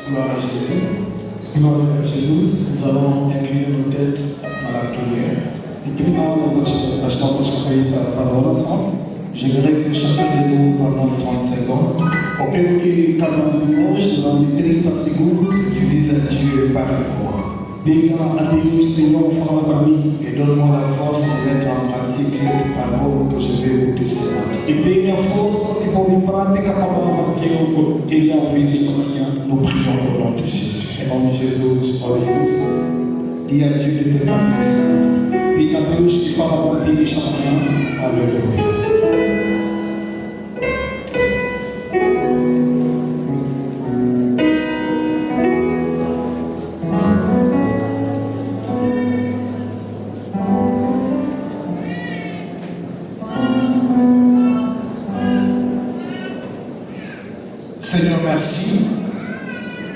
Gloire à Jésus. Glória a Jesus. Nous allons incliner nos têtes dans la prière. Inclinamos as nossas cabeças para a oração. J'aimerais que chacun de nous, pendant 30 secondes, Eu quero que cada um de nós, durante 30 segundos, dise à Dieu, parle pour moi. diga a Deus: Senhor, fala para mim. Et donne-moi la force de mettre en pratique cette parole que je vais écouter ce matin. E dê-me a força de pôr em prática a palavra que eu queria ouvir esta manhã. Nous prions au nom de Jésus. Em nome de Jesus, oremos. Dis à Dieu de te parler ce matin. Diga a Deus que fala contigo esta manhã. Alléluia. Seigneur, merci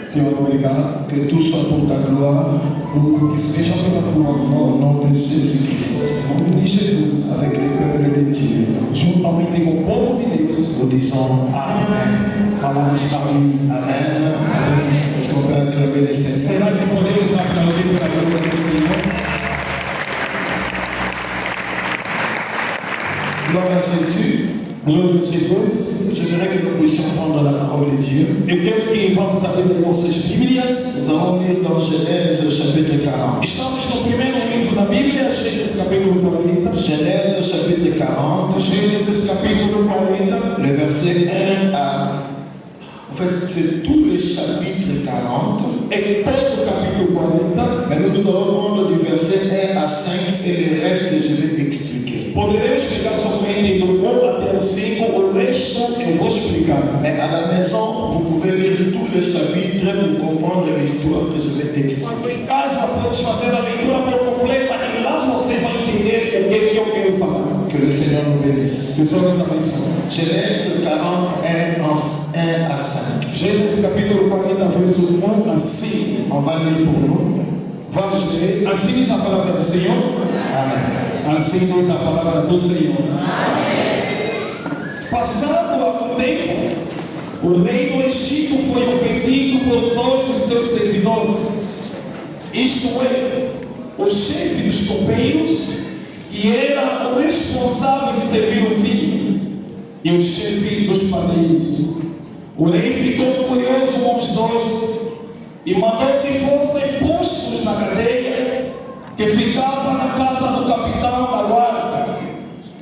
Senhor, obrigado. que tout soit pour ta gloire. Tudo que seja pela tua Au glória. nom de Jésus-Christ. Em nome de Jesus. Avec le peuple de Dieu, Juntamente com o povo de Deus. nous disons Amen. Falamos amém. Amen. Amém. Est-ce qu'on peut acclamer le Seigneur? Será que podemos aplaudir pela glória do Senhor? Gloire à Jésus. Glória a Jesus. J'aimerais que nous puissions prendre la parole de Dieu. Eu quero que vamos abrir as nossas Bíblias. Nous allons lire dans Genèse chapitre 40. Estamos no primeiro livro da Bíblia, Gênesis capítulo 40. Genèse chapitre 40, Gênesis capítulo 40. le verset 1 à... En fait, c'est tout le chapitre 40. É todo o capítulo 40. Mais nous allons prendre du verset 1 à 5 et le reste, je vais t'expliquer. Poderemos pegar somente do 1 até o 5, o resto eu vou explicar. Mais à la maison, vous pouvez lire tout le chapitre pour comprendre l'histoire que je vais t'expliquer. Mas em casa podes fazer a leitura por completa e lá você vai entender o que eu quero falar. Que le Seigneur nous bénisse. Que o Senhor nos abençoe. Genèse 41, 1 à 5. Gênesis capítulo 40, versos 1 a 5. On va lire pour nous. Vamos ler. Assim diz a palavra do Senhor. Amen. Assim diz a palavra do Senhor. Passado algum tempo, o rei do Egito foi ofendido por dois dos seus servidores, isto é, o chefe dos copeiros, que era o responsável de servir o vinho, e o chefe dos padeiros. O rei ficou furioso com os dois e mandou que fossem postos na cadeia que ficava na casa do capitão da guarda,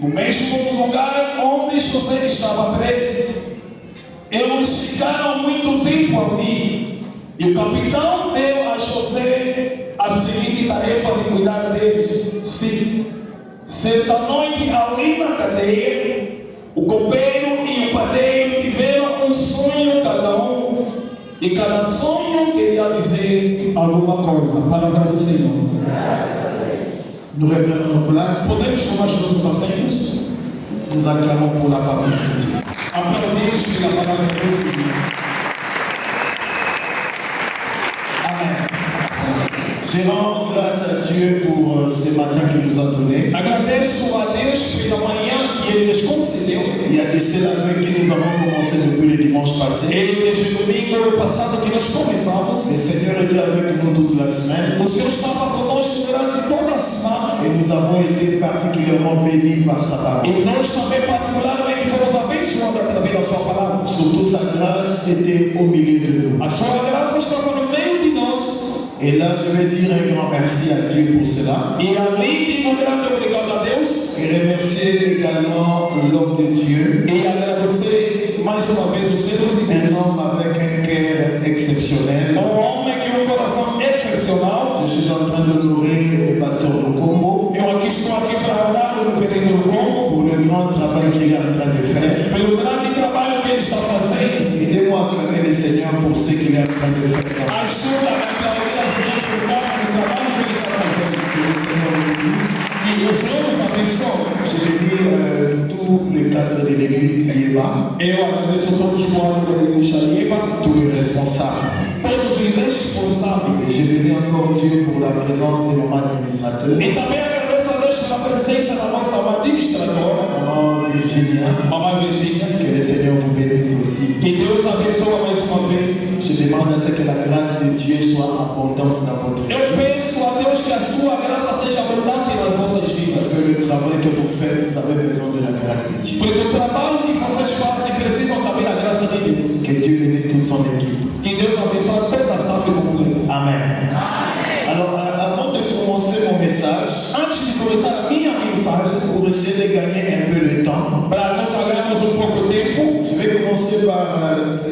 no mesmo lugar onde José estava preso. Eles ficaram muito tempo ali e o capitão deu a José a seguinte tarefa de cuidar deles. Sim, certa noite ali na cadeia, o copeiro e o padeiro tiveram um sonho cada um, e cada sonho queria dizer alguma coisa. A palavra do Senhor. Nous reprenons nos places. Podemos tomar os nossos assentos? Nous acclamons pour la parole de Dieu. Aplaudimos pela palavra do Senhor. Amen. Je rends grâce à Dieu pour ce matin qu'il nous a donné. Agradeço a Deus pela manhã que Ele nos concedeu. Il y a de cela avec qui nous avons commencé depuis le dimanche passé. Ele desde o domingo passado que nós começamos. Le Seigneur était avec nous toute la semaine. O Senhor estava conosco durante toda a semana. Et nous avons été particulièrement bénis par sa parole. E nós também particularmente fomos abençoados através da sua palavra. Surtout sa grâce était au milieu de nous. A sua graça estava no meio de nós. Et là, je vais dire un grand merci à Dieu pour cela. E ali digo um grande obrigado a Deus. Et remercier également l'homme de Dieu. E agradecer mais uma vez o servo de Un Deus. homme avec un cœur exceptionnel. Homem que tem um coração excepcional. Je suis en train de nourrir le pasteur Lukombo Eu aqui estou aqui para orar o reverendo Lukombo pour le grand travail qu'il est en train de faire. pelo grande trabalho que ele está fazendo. Aidez-moi à acclamer le Seigneur pour ce qu'il est en train de faire. Ajuda a aplaudir a Senhor por causa do trabalho que ele está fazendo. Que le Seigneur nous bénisse. E o Senhor nos abençoe. Je vais lire tout le cadre de l'église Yéva, Eu agradeço a todos os quadros da igreja Iba, tous les responsables. todos os responsáveis. Et je bénis encore Dieu pour la présence de nos administrateurs. E também agradeço a Deus a presença da nossa administradora, Oh Virginia, Mamãe Virgínia. que le Seigneur vous bénisse aussi. Que Deus abençoe mais uma vez. Je demande à ce que la grâce de Dieu soit abondante dans votre vie. Eu peço a Deus que a sua graça seja abundante nas vossas Parce vidas. que le travail que vous faites, vous avez besoin de la grâce de Dieu. Porque o trabalho que vocês fazem precisam também da graça de Deus. Que Dieu bénisse toute son équipe. Que Deus abençoe toda a staff completa. Amen. Alors, avant de commencer mon message, Antes de começar a minha mensagem, pour essayer de gagner un peu le temps, para nós ganharmos um pouco de tempo, je vais commencer par,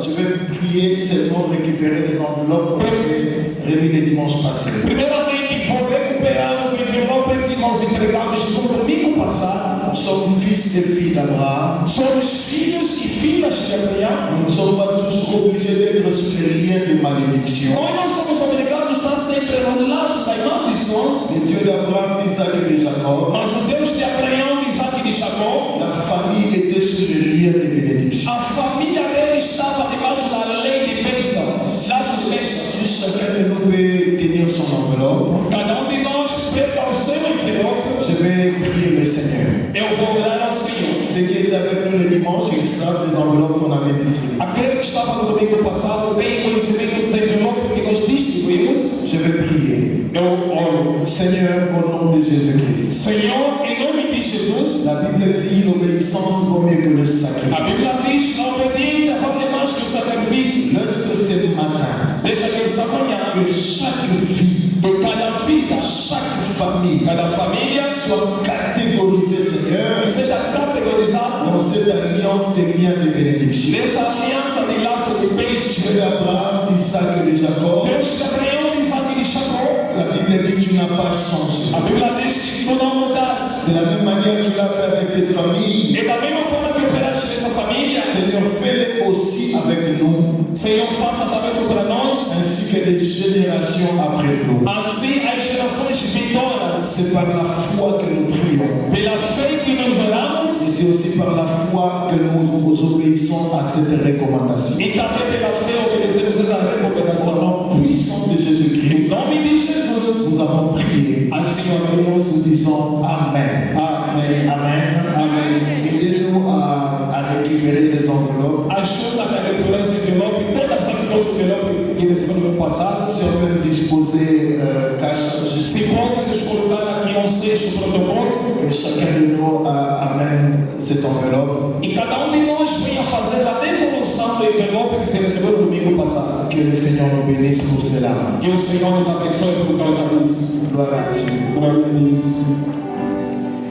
je vais prier seulement récupérer des enveloppes que j'ai remis le dimanche passé. primeiramente vou recuperar os envelopes que nós entregamos no domingo passado. Nous sommes fils et filles d'Abraham. Somos filhos e filhas de Abraão. Nous ne sommes pas toujours obligés d'être sous les liens de malédiction. Nós não somos obrigados a estar sempre no laço das maldições. Le Dieu d'Abraham, d'Isaac et de Jacob, Mas o Deus de Abraão, de Isaac e de Jacó, la famille était sous les liens de bénédiction. a família dele estava debaixo da lei de bênção, laço de bênção. Si chacun de nous peut tenir son enveloppe, Cada de nós pega o seu envelope. je vais prier le Seigneur. Eu vou orar ao Senhor. Ceux qui étaient avec nous le dimanche, ils savent les enveloppes qu'on avait distribuées. Aquele que estava no domingo passado tem conhecimento dos envelopes que nós distribuímos. Je vais prier. Eu oro. Seigneur, au nom de Jésus-Christ. Senhor, em nome de Jesus, La Bible dit l'obéissance vaut mieux que le a sacrifice. Bíblia diz: a obediência vale mais que o sacrifício. Lorsque ce matin, Deixa que essa manhã, que chaque vie, de cada vida, chaque famille cada família, soit catégorisée, Seigneur, que seja categorizada dans cette alliance des liens de bénédiction. nessa aliança de laço de bênção. Dieu d'Abraham, d'Isaac et de Jacob, Deus de Abraão, de Isaac e de Jacó. la Bible dit tu n'as pas changé. A Bíblia diz que tu não mudaste. De la même manière, tu l'as fait avec cette famille. E da mesma forma que operaste nessa família, Seigneur, fais-le aussi avec nous, Senhor, faça também isso para nós. ainsi que les générations après nous. Assim as gerações vindouras, C'est par la foi que nous prions. pela fé que nós oramos, Et c'est aussi par la foi que nous obéissons à cette recommandation. e também pela fé obedecemos essa Au recomendação. nom puissant de Em Jésus-Christ, nome de Jesus, nous avons prié. assim Nous oramos. disons Amen. Amém. Amen. Amém. Aidez-nous à récupérer les enveloppes. Ajuda a capturar esse envelope, toda a pessoa que trouxe o envelope que recebeu no ano passado. Si on peut disposer cash, je Se sais pode nos colocar aqui um sexto protocolo, que chacun de nous amène cette enveloppe. e cada de nós venha fazer a devolução do envelope que se recebeu no domingo passado. Que le Seigneur nous bénisse pour cela. Que o Senhor nos abençoe por causa disso. Gloire à Dieu. Glória a Deus.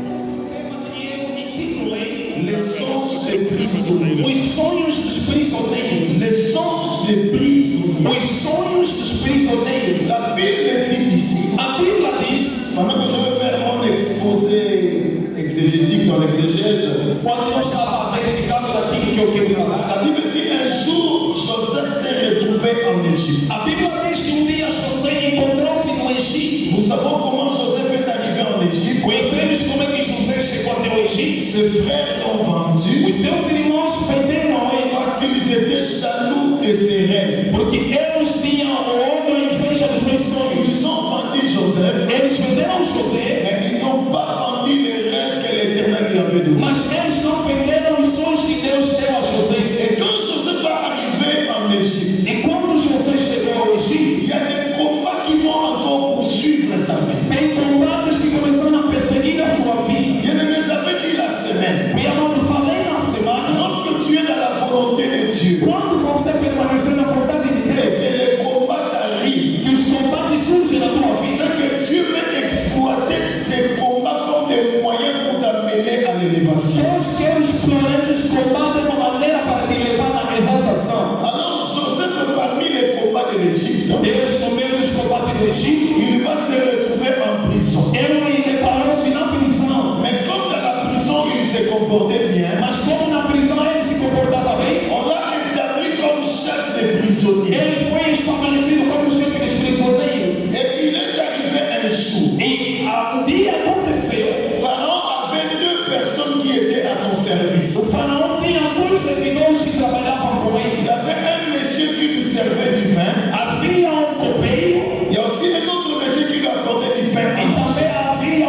Eu intitulei Les songes des prisonniers. Os sonhos dos prisioneiros. Les songes des prisonniers. Os sonhos dos prisioneiros. La Bible dit ici, A Bíblia diz, pendant que je vais faire mon exposé exégétique dans l'exégèse, quando eu estava verificando daquilo que eu quero falar, la Bible dit un jour, Joseph s'est retrouvé en Égypte. a Bíblia diz que dia José encontrou-se no Egito. Nous savons comment Joseph est arrivé en Égypte. Conhecemos como é que José chegou até o Egito. Ses frères l'ont vendu Os seus irmãos venderam ele parce qu'ils étaient jaloux de ses rêves. porque eles tinham o ódio e a inveja dos seus sonhos. Ils ont vendu Joseph, Eles venderam José, mais ils n'ont pas vendu les rêves que l'Éternel lui avait donnés. mas eles não venderam os sonhos que Deus deu a José. Et quand Joseph va arriver en Égypte, E quando José chegou ao Egito, il y a des combats qui vont encore poursuivre sa vie. tem combates que começaram a perseguir a sua vida. Bien-aimé, j'avais dit la semaine, E amado, falei na semana, lorsque tu es dans la volonté de Dieu, quando você permanecer na vontade de et Deus, que les combats t'arrivent, que os combates surgem na tua vida, c'est que Dieu veut exploiter ces combats comme des moyens pour t'amener à l'élévation. Deus quer explorar esses combates de uma maneira para te levar na exaltação. Alors Joseph, parmi les combats de l'Égypte, Deus, no meio dos combates do Egito, il va se retrouver en prison. ele deparou-se na prisão. Mais comme dans la prison, il se comportait bien, Mas como na prisão ele se comportava bem, on l'a établi comme chef des prisonniers. ele foi estabelecido como chefe dos prisioneiros. Et il est arrivé un jour, E dia aconteceu, Pharaon avait deux personnes qui étaient à son service. o faraó tinha dois servidores que trabalhavam com Il ele. y avait un monsieur qui lui servait du vin. Havia copeiro Il y a aussi un autre monsieur qui lui apportait du pain. e também havia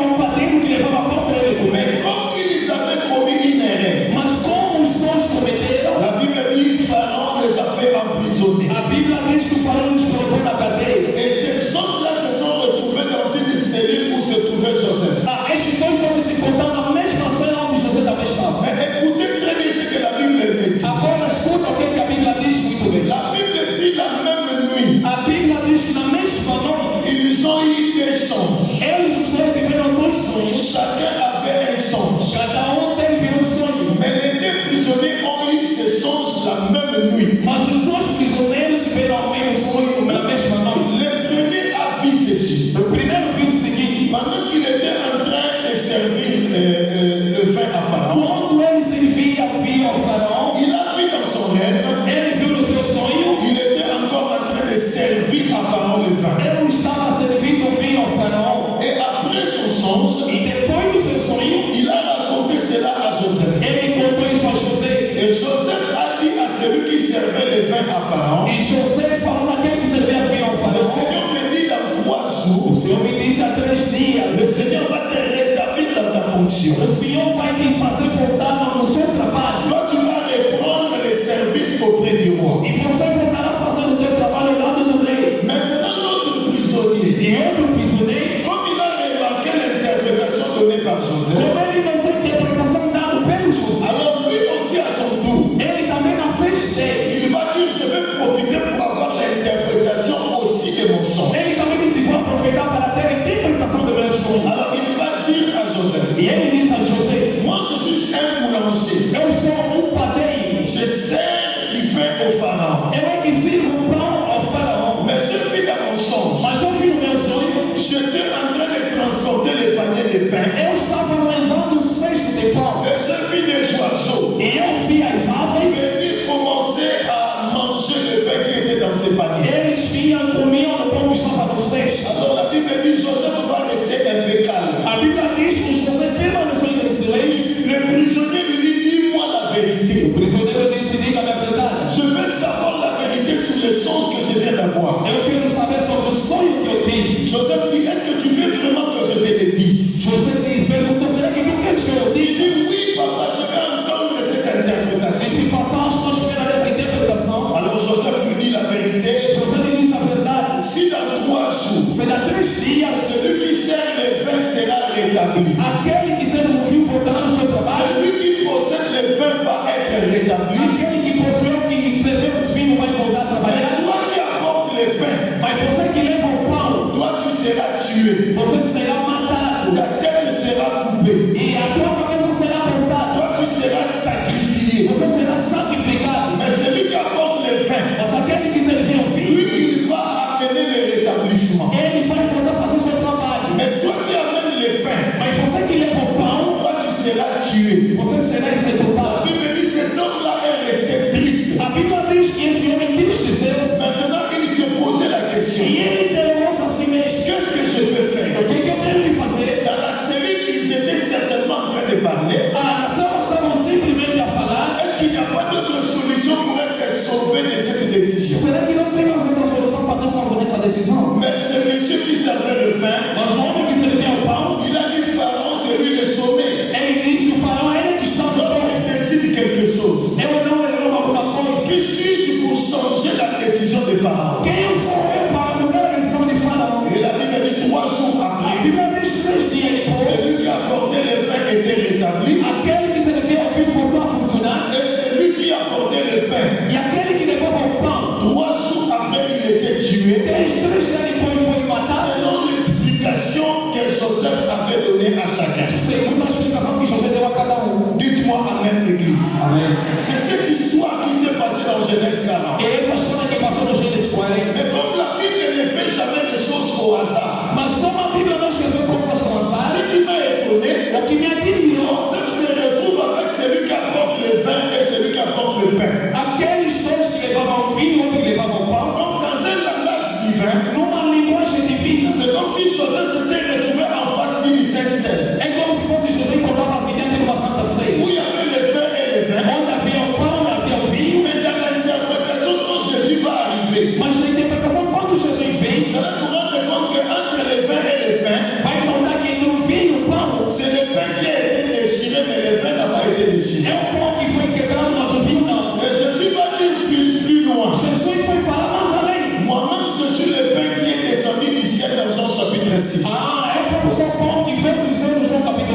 esses dois homens se encontraram na mesma cena onde José também estava. Mais écoutez très bien ce que la Bible dit. Agora escuta o que a Bíblia diz muito bem. La Bible dit la même nuit, A Bíblia diz que na mesma noite, ils ont eu des songes. eles os dois tiveram dois sonhos. Chacun avait un songe. Cada teve um sonho. Mais les deux prisonniers ont eu ces songes la même nuit. Mas os dois prisioneiros tiveram o mesmo sonho na mesma noite. Le premier a vu ceci. O primeiro viu o seguinte: Pendant qu'il était en train de servir le vin à Pharaon, quando ele servia ao faraó, il a vu dans son rêve, ele viu no seu sonho, il était encore en train de servir à Pharaon le vin. ele estava servindo o vinho ao faraó. Et après son songe, E depois do seu sonho, il a raconté cela à Joseph. ele contou isso a José. Et Joseph a dit à celui qui servait le vin à Pharaon, E José falou naquele que servia vinho ao le faraó: Seigneur me dit dans 3 jours, o Senhor me disse há 3 le dias, Seigneur va te rétablir dans ta fonction. o Senhor vai te fazer voltar no seu trabalho. Toi, tu vas reprendre les services auprès du roi. E você voltará a fazer o teu trabalho ao lado do rei. Maintenant, l'autre prisonnier, E outro prisioneiro, comme il a remarqué l'interprétation donnée par Joseph, como ele não tem interpretação dada pelo José, alors lui aussi à son tour, ele também não fez dele. il va dire, je vais profiter pour avoir l'interprétation aussi de mon songe. Ele também disse: vou aproveitar para ter a interpretação do meu sonho. Alors il va dire à Joseph, E ele disse a José: moi je suis un boulanger, eu sou padeiro, je sers du pain au Pharaon, eu é que sirvo o pão ao faraó. mais je vis dans mon songe, Mas eu vi no meu sonho, j'étais en train de transporter les paniers de pain, eu estava levando o cesto de pão. et j'ai vu des oiseaux E eu vi as aves, venir commencer à manger le pain qui était dans ces paniers. eles vinham, comiam o pão que estava no cesto. Alors la Bible dit, Joseph va rester un peu calme. A Bíblia diz que José permaneceu em silêncio. Le prisonnier lui dit, dis-moi la vérité. O prisioneiro disse: diga a minha verdade. Je veux savoir la vérité sur les songes que je viens d'avoir. Eu quero saber sobre o sonho que eu tive. Joseph dit, est-ce que tu veux vraiment que je te le dise? José perguntou: será que tu queres que eu Il diga? dit, oui papa, je veux entendre cette interprétation. Disse: papá, estou esperando essa interpretação. Alors Joseph lui dit la vérité. José lhe disse a verdade. Si dans 3 jours, Será 3 dias, celui qui sert le vin sera rétabli, aquele que serve o vinho voltará no seu trabalho. celui qui possède le vin va être rétabli. Aquele que possuiu, que serviu os vinhos, vai voltar a Mais trabalhar. toi qui apportes le pain, Mas você que leva o pão, toi tu seras tué. você será matado. Ta tête sera coupée. E a tua cabeça será cortada. Toi tu seras sacrifié. Você será sacrificado. Mais celui qui apporte le vin, Mas aquele que serviu o vinho, lui il va amener le rétablissement. ele vai voltar a fazer o seu trabalho. Mais toi qui amènes le pain, Mas você que leva o pão, toi tu seras tué. você será La executado. Bible dit cet homme-là est resté triste. A Bíblia diz que esse homem entristeceu Maintenant il s'est posé la question, e ele interrogou-se a si mesmo: qu'est-ce que je peux faire? o que eu tenho que fazer? Dans la cellule, ils étaient certainement en train de parler. A nação estavam simplesmente a falar: Est-ce qu'il n'y a pas d'autre solution pour être sauvé de cette décision? será que não tem mais outra solução para ser salvo nessa decisão? Mais ce monsieur qui servait le pain, Mas o homem que servia o pão, il a dit Pharaon, c'est lui le sauvé. ele disse: o faraó é ele que está no pão. Lorsqu'il décide quelque chose, Eu não errou alguma coisa. qui suis-je pour changer la décision de Pharaon? Quem eu sou eu para mudar a decisão de faraó? Et la Bible dit 3 jours A après, Bíblia diz 3 dias depois, celui qui apportait le vin était rétabli aquele que servia o vinho voltou a funcionar. et celui qui apportait le pain, E aquele que levava o pão, 3 jours après, il était tué. 3 dias depois foi matado, Selon l'explication que Joseph avait donnée à chacun. segundo a explicação que José deu a cada um. Dites-moi Amen, Église. Amém. C'est cette histoire qui s'est passée dans Genèse 40. E essa história que passou no Gênesis 40. Mais comme la Bible ne fait jamais des choses au hasard, Mas como a Bíblia não escreveu coisas com azar, ce qui m'a étonné, o que me admirou, Joseph se retrouve avec celui qui apporte le vin et celui qui apporte le pain. aqueles dois que levavam o vinho, outro que levava o pão, Donc dans un langage divin, numa linguagem divina. c'est comme si Joseph s'était retrouvé en face d'une sainte scène, É como se fosse José encontrava-se diante de uma santa ceia, où il y avait le pain et le vin. onde havia o pão e havia o vinho. Mais dans l'interprétation quand Jésus va arriver, Mas na interpretação, quando Jesus vem, vous allez vous rendre compte qu'entre le vin et le pain, vai notar que entre o vinho e o pão, c'est le pain qui a été déchiré, mais le vin n'a pas été déchiré. é o pão que foi quebrado, mas o vinho não. Et Jésus va dire plus loin. Jesus foi falar mais além. Moi-même, je suis le pain qui est descendu du ciel dans Jean chapitre 6. Ah, é como só o pão que veio do céu no João capítulo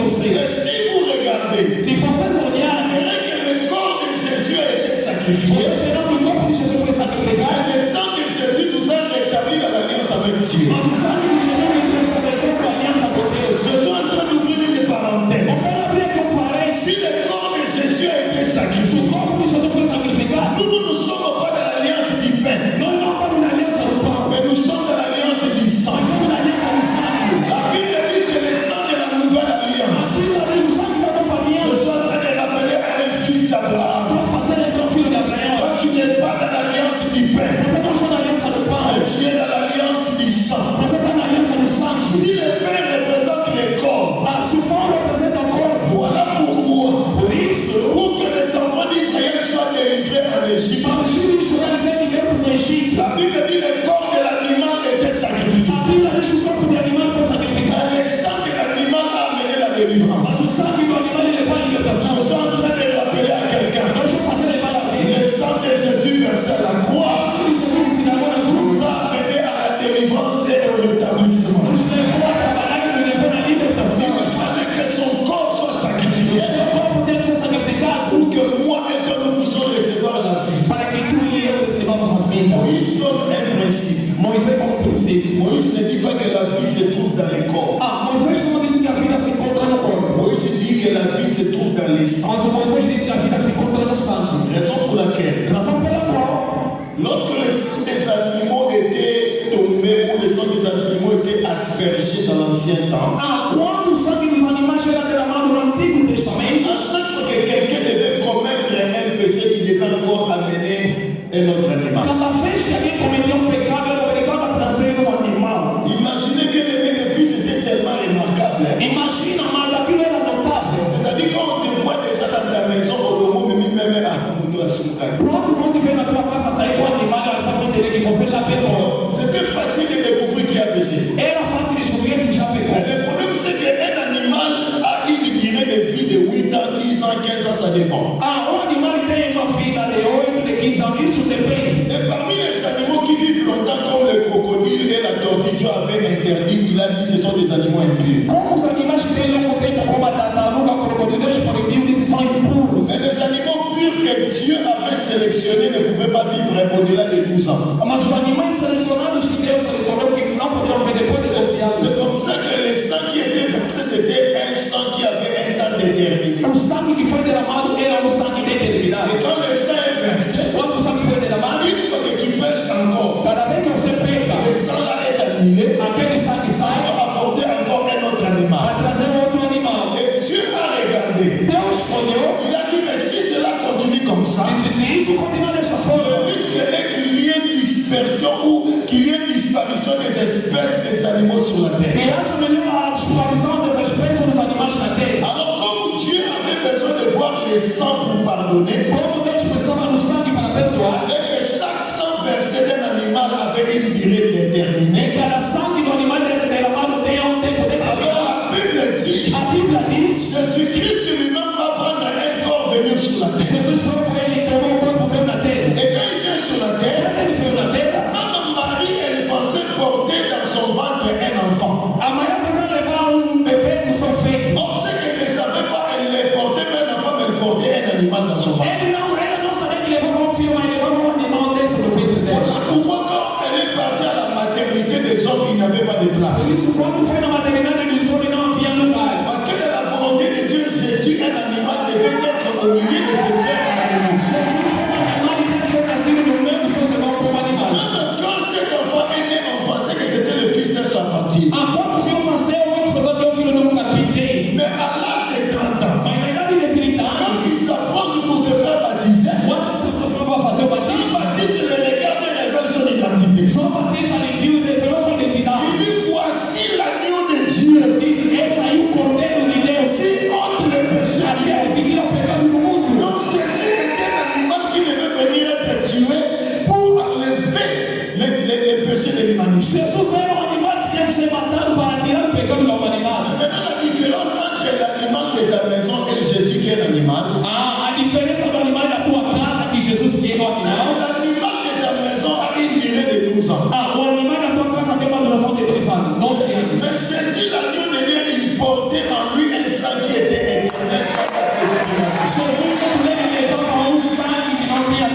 sacrifié. Você entendeu que o corpo de Jesus foi sacrificado? Le sang de Jésus nous a rétabli dans l'alliance avec Dieu. Mas o sangue de Jesus nos restabeleceu com a aliança com Deus. Je suis en train d'ouvrir une parenthèse. Eu quero abrir aqui um parênteses. Si le corps de Jésus a été Se sacrifié, o corpo de Jesus foi sacrificado, nous ne sommes pas dans l'alliance du pain, nós não estamos na aliança do pão, mais nous sommes dans l'alliance du sang. nós estamos na aliança do sangue. La Bible dit c'est le sang de la nouvelle A alliance. Bíblia diz o sangue da nova Je aliança. suis en train de rappeler à un fils d'Abraham. Vou fazer lembrar o filho de Abraão. Toi, tu n'es pas dans l'alliance du pain, Você não está na aliança do pão, mais tu es dans l'alliance du sang. você está na aliança do sangue. Si le pain représente le corps, Mas se o pão representa o corpo, voilà pourquoi, por isso, pour que les enfants d'Israël soient délivrés en Égypte, mas os filhos de Israel serem libertos do Egito. la Bible dit le corps de l'animal était sacrifié. A Bíblia diz que o corpo de animal foi sacrificado, Le sang de l'animal a amené la mas o délivrance. sangue do animal levou a Je libertação. suis en train de rappeler à quelqu'un, Eu estou fazendo lembrar a Bíblia. le sang de Jésus versé à la O croix sangue de Jesus que se derramou na cruz nous a amené à la délivrance et au rétablissement. nos levou a trabalhar e nos levou na libertação. Il fallait que son corps soit sacrifié O seu corpo tem que ser sacrificado pour que moi et toi nous puissions recevoir la vie. para que tu e eu recebamos a vida. Moïse donne un principe. Moisés como princípio. Moïse ne dit pas que la vie se trouve dans les corps. Moisés não disse que a vida se encontra no corpo. Moïse dit que la vie se trouve dans les sangs. Mas o Moisés disse que a vida se encontra no sangue. Raison pour laquelle, Razão pela qual, lorsque le sang des animaux était tombé ou le sang des animaux était aspergé dans l'ancien temps, quando o sangue dos animais era derramado no Antigo Testamento, à chaque fois que quelqu'un devait commettre un péché, il devait encore amener un autre animal. cada vez que alguém cometia um pecado, era obrigado a trazer um animal. Imaginez bien aimé, et puis c'était tellement remarquable. Hein. Imagina, mas aquilo era notável. C'est-à-dire quand on te voit déjà dans ta maison, au moment même à Moutou à Soukari. Quando vão te ver na tua casa sair com o animal, eles vão entender que você já pecou. C'était facile de découvrir qui a péché. Era fácil descobrir que já pecou. Mais le problème c'est qu'un animal a une durée de vie de 8 ans, 10 ans, 15 ans, ça dépend. Animal tem uma vida de 8, de 15 anos, isso depende. Et parmi les animaux qui vivent longtemps comme le crocodile et la tortue, Dieu avait interdit, il a dit ce sont des animaux impurs. Como os animais que têm longo tempo, como a tartaruga, crocodilo, eles proibiu, eles são impuros. Mais les animaux purs que Dieu avait sélectionnés ne pouvaient pas vivre au-delà de 12 ans. Mas os animais selecionados que Deus selecionou, que não poderiam viver depois de 12 anos. C'est comme ça que le sang qui était versé, c'était un sang qui avait un temps déterminé. O sangue que foi derramado era um sangue determinado. Et quand le sang est versé, Quando o sangue foi derramado, une fois que tu pêches encore, cada vez que você peca, le sang là est annulé, aquele sangue ça sai va apporter encore un autre animal. para trazer outro animal. Et Dieu a regardé. Deus escolheu, Il a dit, mais si cela continue comme ça, disse: se isso continuar dessa forma, le risque est qu'il y ait une dispersion ou qu'il y ait une disparition des espèces des animaux sur la terre. que haja melhor a disparição das espécies dos animais na terra. Alors comme Dieu avait besoin de voir les sangs pour pardonner, Como Deus precisava do sangue para perdoar, et que chaque sang versé d'un animal avait une durée déterminée, e cada sangue do animal derramado tenha um tempo alors determinado. la Bible dit, A Bíblia diz: Jésus-Christ lui-même va prendre un corps venir sur la terre. Jesus próprio ele tomou o corpo, veio na terra. Et quand il vient sur la terre, Quando ele veio na terra, même Marie, elle pensait porter dans son ventre un enfant. a Maria precisava levar bebê no seu peito. On sait qu'elle ne savait pas, elle ne portait pas un enfant, mais elle portait un animal dans son ventre. Ela não sabia que levava um filho, mas levava um animal dentro do peito dela. Voilà pourquoi quand elle est partie à la maternité des hommes, il n'avait pas de Por place. isso, quando foi na maternidade dos homens, não havia lugar. Parce que dans la volonté de Dieu, Jésus, un animal devait être au milieu de ses frères animaux. Jesus, como animal, tem que ser nascido no meio dos seus irmãos como animais. Quand cet enfant est né, on pensait que c'était le fils d'un charpentier. Quando o filho nasceu, muitos pensavam que é o filho de um carpinteiro. Mais à l'âge de 30 ans, Mas na idade de 30 quand anos, il s'approche pour se faire baptiser, quando o seu filho vai fazer o Jean batismo, Baptiste le regarde et révèle son identité. João Batista lhe viu e revelou sua identidade. Il dit, voici l'agneau de Dieu Diz: esse aí o Cordeiro de Deus, qui ôte le péché. aquele que tira o pecado do mundo. Donc Jésus était un animal qui devait venir être tué pour enlever les péchés de l'humanité. Jesus era um animal que tinha que ser matado para tirar o pecado da humanidade. Maintenant, la différence entre l'animal de ta maison et Jésus qui est l'animal, A diferença do animal da tua casa, que Jesus que é o animal. l'animal de ta maison a une durée de 12 ans. O animal da tua casa tem uma duração de 3 anos, 12 anos. Mais Jésus, l'agneau de Dieu, il portait en lui un sang qui était éternel, sans date d'expiration. Jesus não levava um sangue que não tinha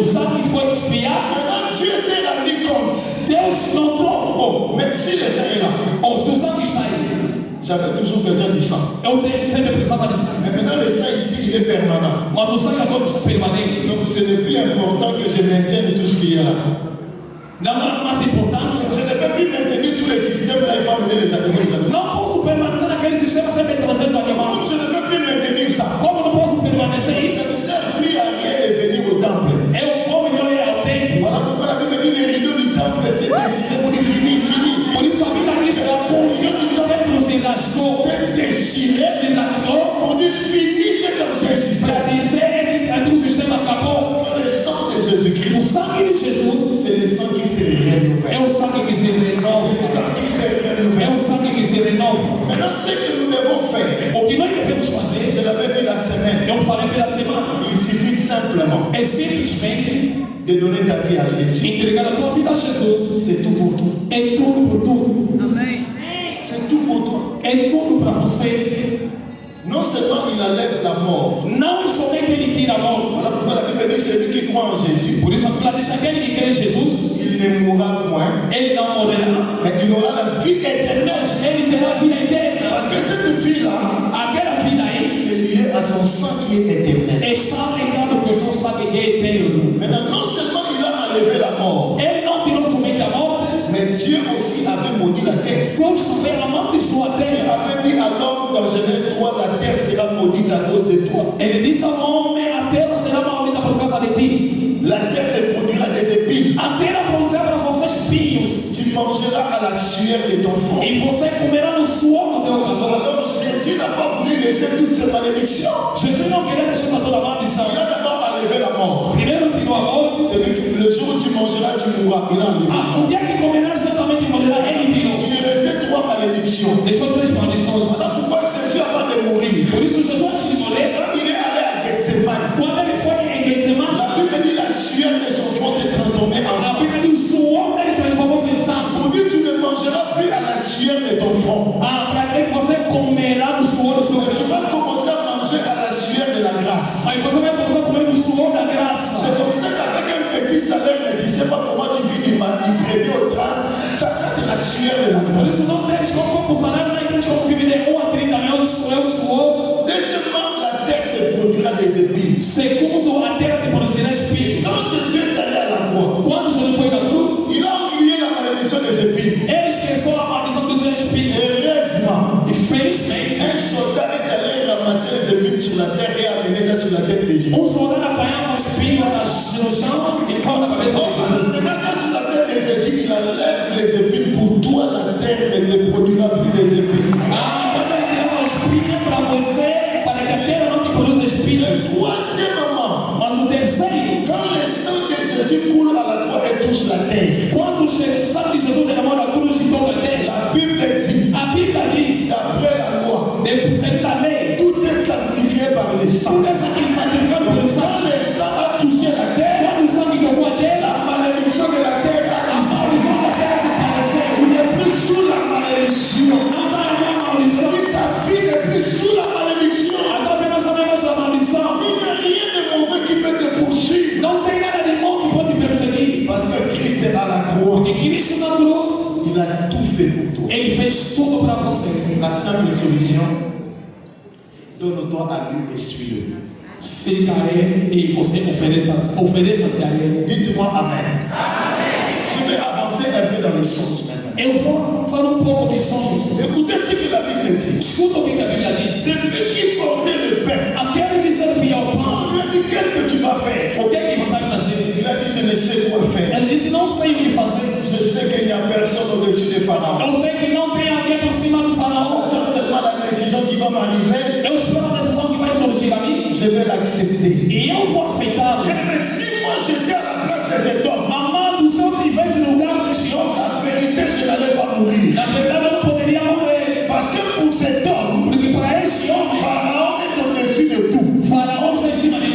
O sangue foi expiado. Maintenant, Dieu s'est rendu compte. Deus notou. Oh, même si le sang est là, Oh, se o sangue está aí, j'avais toujours besoin du sang. eu sempre precisava de sangue. Mais maintenant, le sang ici, il est permanent. Mas o sangue agora está permanente. Donc, ce n'est plus important que je maintienne tout ce qu'il y a là. Não há mais importância. Je ne peux plus maintenir tous les systèmes là, il faut amener les animaux, les animaux. Não posso permanecer naquele sistema sempre trazendo animais. Je ne peux plus maintenir ça. Como não posso permanecer Ça isso? ne sert plus à rien de venir au temple. Eu vou melhorar ao tempo. Voilà pourquoi la Bible dit les rideaux du temple, c'est décidé pour dire fini, fini. Por isso a Bíblia diz que a corrida do templo se rasgou, C'est déchiré, se rasgou, pour dire fini, c'est comme ça le système. para dizer que o sistema acabou. Le sang de O Jésus-Christ, sangue de Jesus c'est le sang qui se é renouvelle. o sangue que se C'est le renova. sang qui se É renouvelle. o sangue que se renova. Maintenant, ce que nous devons faire, O que nós devemos fazer, je l'avais dit la semaine, eu falei pela semana, il suffit simplement é simplesmente de donner ta vie à Jésus. entregar a tua vida a Jesus. C'est tout pour tout. É tudo por tudo. C'est tout pour toi. É tudo para você. Non seulement il enlève la mort. Não é somente ele tira a morte. Voilà pourquoi la Bible dit celui qui croit en Jésus, Por isso a Bíblia diz que aquele que crê em Jesus, il ne mourra point, ele não morrerá, mais il aura la vie éternelle. mas ele terá a vida eterna. Parce que cette vie-là, Aquela vida aí c'est lié à son sang qui est éternel. está ligado com o seu sangue que é eterno. Maintenant, non seulement il a enlevé la mort, Ele não tirou somente a morte, mais Dieu aussi avait maudit la terre. Deus também amando sua Il terra. avait dit à l'homme dans Genèse 3, la terre sera maudite à cause de toi. Ele disse ao homem: a terra será maldita por causa de ti. La terre te produira des épines. A terra produzirá para você espinhos. Tu mangeras à la sueur de ton front. E você comerá no suor do teu calor. Alors Jésus n'a pas voulu laisser toutes ces malédictions. Jesus não queria deixar essa toda Il maldição. a d'abord enlevé la mort. Primeiro tirou a morte. Le jour où tu mangeras, tu mourras. Il a enlevé. O dia que comerá certamente morrerá. Ele tirou. Il est resté 3 malédictions. Deixou 3 maldições. Voilà pourquoi Jésus, avant de mourir, Por isso Jesus antes de morrer, quand il est allé à Gethsemane, quando ele foi em Getsemane, la Bible dit la sueur de son front s'est transformée en a sang. Bíblia diz o suor dele transformou-se em sangue. Pour dire tu ne mangeras plus à la sueur de ton front. Para que você comerá no suor do seu Tu corpo. vas commencer à manger à la sueur de la grâce. Aí você vai começar a comer no suor da graça. C'est comme ça qu'avec un petit salaire, mais tu ne sais pas comment tu vis du premier au 30, ça c'est la sueur de la Por grâce. isso não deixe como pouco salário na igreja como vive de 1 a 30 mil, é o suor. Deuxièmement, la terre te produira des épines. Segundo, a terra te produzirá espinhos. Quand Jésus est allé à la croix, Quando Jesus foi na cruz, il a oublié la malédiction des épines. ele esqueceu a maldição dos espinhos. Heureusement, E felizmente, un soldat est allé ramasser les épines sur la terre et amener ça sur la tête de Jésus. soldado apanhava um espinho no chão e ficava na cabeça de Jesus. C'est ça sur la tête de Jésus, il enlève les épines pour toi, la terre ne te produira plus des épines. Quando ele tirava o espinho para você, para que a terra não te produza espinhos. Troisièmement, Mas o terceiro, quand le sang de Jésus coule à la croix et touche la terre, quando o sangue de Jesus derramou na cruz e toca a terra, la Bible dit, a Bíblia diz, d'après la loi, segundo a lei, tout est sanctifié par le sang. tudo é santificado pelo Quand sangue. le sang a touché la terre, Quando o sangue tocou a terra, la malédiction de la terre a a maldição da terra desapareceu. Tu n'es plus sous la malédiction. Não está na minha maldição. Si ta vie n'est plus sous la malédiction, Até ver nós sabemos a maldição. il n'y a rien de mauvais qui peut te poursuivre. Não tem nada de mal que pode perseguir. Parce que Christ est à la croix. Porque Cristo na cruz, Il a tout fait pour toi. ele fez tudo para você. La simple solution, donne-toi à lui et suis-le. Siga ele e você ofereça-se a ele. Dites-moi Amen. Je vais avancer un peu dans le songe maintenant. Eu vou falar um pouco dos sonhos. Écoutez ce que la Bible dit. Escuta o que a Bíblia diz. Celui qui portait le pain, Aquele que servia ao pão, on lui a dit qu'est-ce que tu vas faire? o que é que você vai fazer? Il a dit je ne sais quoi faire. Ele disse, não sei o que fazer. Je sais qu'il n'y a personne au-dessus de Pharaon. Eu sei que não tem alguém por cima do faraó. J'attends seulement la décision qui va m'arriver. Eu espero a decisão que vai surgir a mim. Je vais l'accepter. E eu vou aceitá-lo. Mais si moi j'étais à la place de cet homme, Amado, se eu tivesse no lugar deste homem, la vérité, je n'allais pas mourir. na verdade eu não poderia morrer. Parce que pour cet homme, Porque para este homem, Pharaon est au-dessus de tout. faraó está em cima de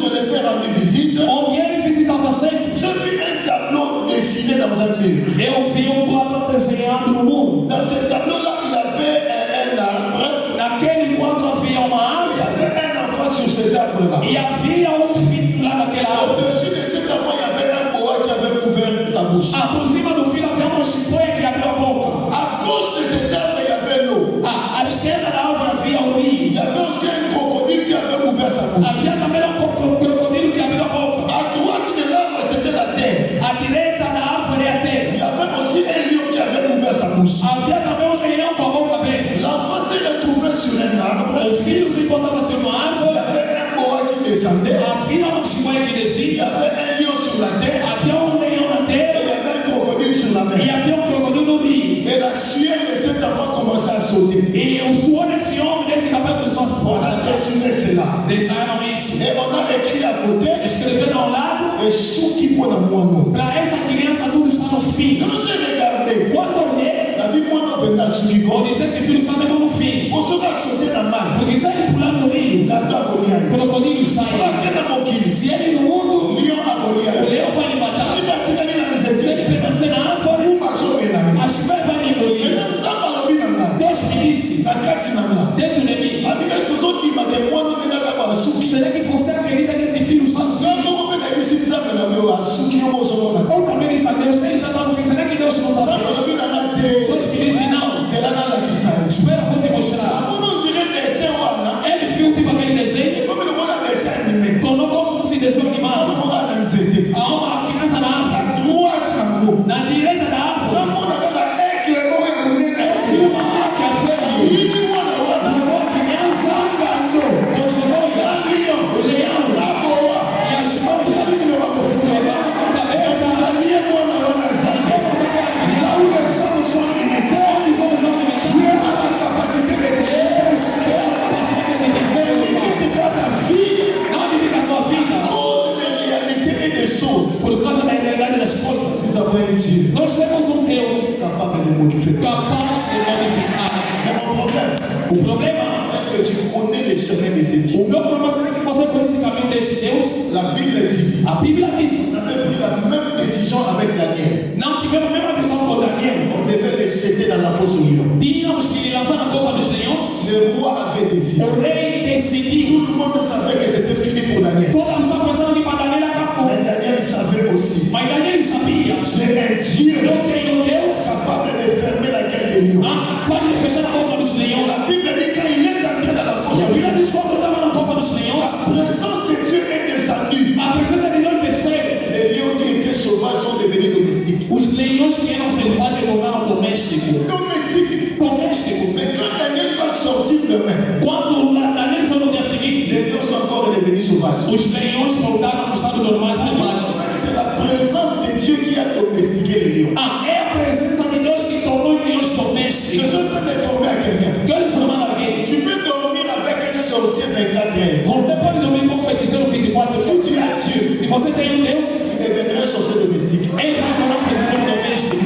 je les ai rendus visite, onde ele visitava sempre, j'ai vu un tableau dessiné dans un mur. eu vi quadro desenhado no muro. Dans ce tableau-là, il y avait un arbre. Naquele quadro havia uma Il y árvore avait un enfant sur cet arbre-là. e havia filho lá naquela árvore. Au-dessus de cet enfant, il y avait un boa qui avait couvert sa bouche. Por cima do filho havia uma chicoia que abriu a boca. À gauche de cet arbre, il y avait l'eau. À esquerda da árvore havia o rio. Il y avait aussi un crocodile qui avait couvert sa bouche. Havia também crocodilo que abriu a boca. À droite de l'arbre, c'était la terre. À direita da árvore é a terra. Il y avait aussi un lion qui avait couvert sa bouche. Havia também leão com a boca aberta. L'enfant s'est retrouvé sur un arbre. O filho se encontrava sur uma Il y árvore. avait un boa qui descendait. Havia uma chicoia que Il y descia. avait un lion sur la terre. Havia leão na Et terra. il y avait un crocodile sur la E mer. havia crocodilo no rio. Et la sueur de cet enfant commençait à sauter. E o suor desse homem, desse rapaz, começou a On a décidé cela. Desenharam isso. Et on a écrit à côté, Escreveram ao lado. et sous qui pour la moineau. Para essa criança tudo está no fim. Quand j'ai regardé, Quando eu olhei, la Bible m'a dit à sous qui eu disse, esse filho está mesmo no fim. on sera sauté dans la main. Porque se ele pular no rio, Dans la o crocodilo está aí. Goliath. Se ele no mundo, Lion à o Goliath. leão vai lhe Il matar. va tirer dans les Se ele ailes. permanecer na árvore, Où m'a sauvé là? a chicoia vai lhe Et engolir. même ça, par la vie dans la. Deus me disse, La carte dans la. dentro de mim, Avec ce que vous avez dit, ma gueule, moi, nous, nous, nous, nous, sous. será que você acredita que esse filho está no Ça, fim? nous, on peut dire, si ça, mais la vie, à sous qui, on s'en va. Ou também disse a Deus, ele já está no fim. Será que Deus não Ça, está par la vendo? vie dans la tête. Deus me disse, não. C'est là, là, qui ça. Espera, vou te mostrar. On nous dirait dessin, voilà. Ele viu tipo aquele desenho, Et comme le monde a dessin animé, tornou como se desenho on animado. aura dans ces deux. Há uma criança na árvore, À droite, en haut. na direita da Là, árvore, on a la aigle, on a le nez. viu uma águia feia. Il dit, moi, là, voilà. Levou a criança, Gando. com joia, Un lion. o leão La boa. e a joia. Il ne va pas foutre. Pegaram a boca aberta, La lion, moi, là, voilà, ça. levou a boca daquela Là criança. où les hommes sont limités, Onde fomos Dieu alimentados, a la capacité de créer. Deus tem a capacidade de Mais ter. limite pas ta vie Não limita a tua vida à cause des réalités et des choses. por causa da realidade das coisas. Nous avons un Dieu Nós temos Deus capable de modifier. capaz de modificar. Mais mon problème, O problema, est-ce que tu connais les chemins de ce Dieu? o meu problema é que você conhece o caminho deste Deus. La Bible dit, A Bíblia diz, on avait pris la même décision avec Daniel. não tivemos a mesma decisão com Daniel. On devait les jeter dans la fosse au lion. Tínhamos que lançar na cova dos leões. Le roi avait décidé. O rei decidiu. Tout le monde savait que c'était fini pour Daniel. Todos estavam pensando que para Daniel acabou. Mais Daniel savait aussi. Mas Daniel sabia. J'ai un Dieu Eu tenho Deus capable de fermer la gueule des lions. capaz de fechar a boca dos leões. La Bible dit quand il est entré dans la fosse E a au lion, Bíblia diz quando eu estava na cova dos leões, la présence de Dieu est descendue. a presença de Deus desceu. Les lions qui étaient sauvages sont devenus domestiques. Os leões que eram selvagens tornaram domésticos. Domestiques. Domésticos. Mais quand Daniel va sortir demain, Quando Daniel saiu no dia seguinte, les lions sont encore devenus sauvages. os leões voltaram no estado normal de selvagem. C'est la présence de Dieu qui a domestiqué les lions. É a presença de Deus que tornou os leões Je domésticos. suis en train d'informer à quelqu'un. Quero informar alguém. Tu peux dormir avec un sorcier 24 heures. Você pode dormir com um feiticeiro 24 Si horas. tu as Dieu, Se você tem Deus, tu deviendras un sorcier domestique. ele vai tornar um feiticeiro doméstico.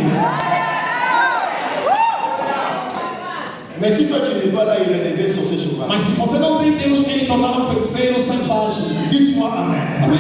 Mais si toi tu n'es pas là, il redevient un sorcier sauvage. Mas se você não tem Deus, ele tornará um feiticeiro selvagem. Dites-moi Amen. Amém?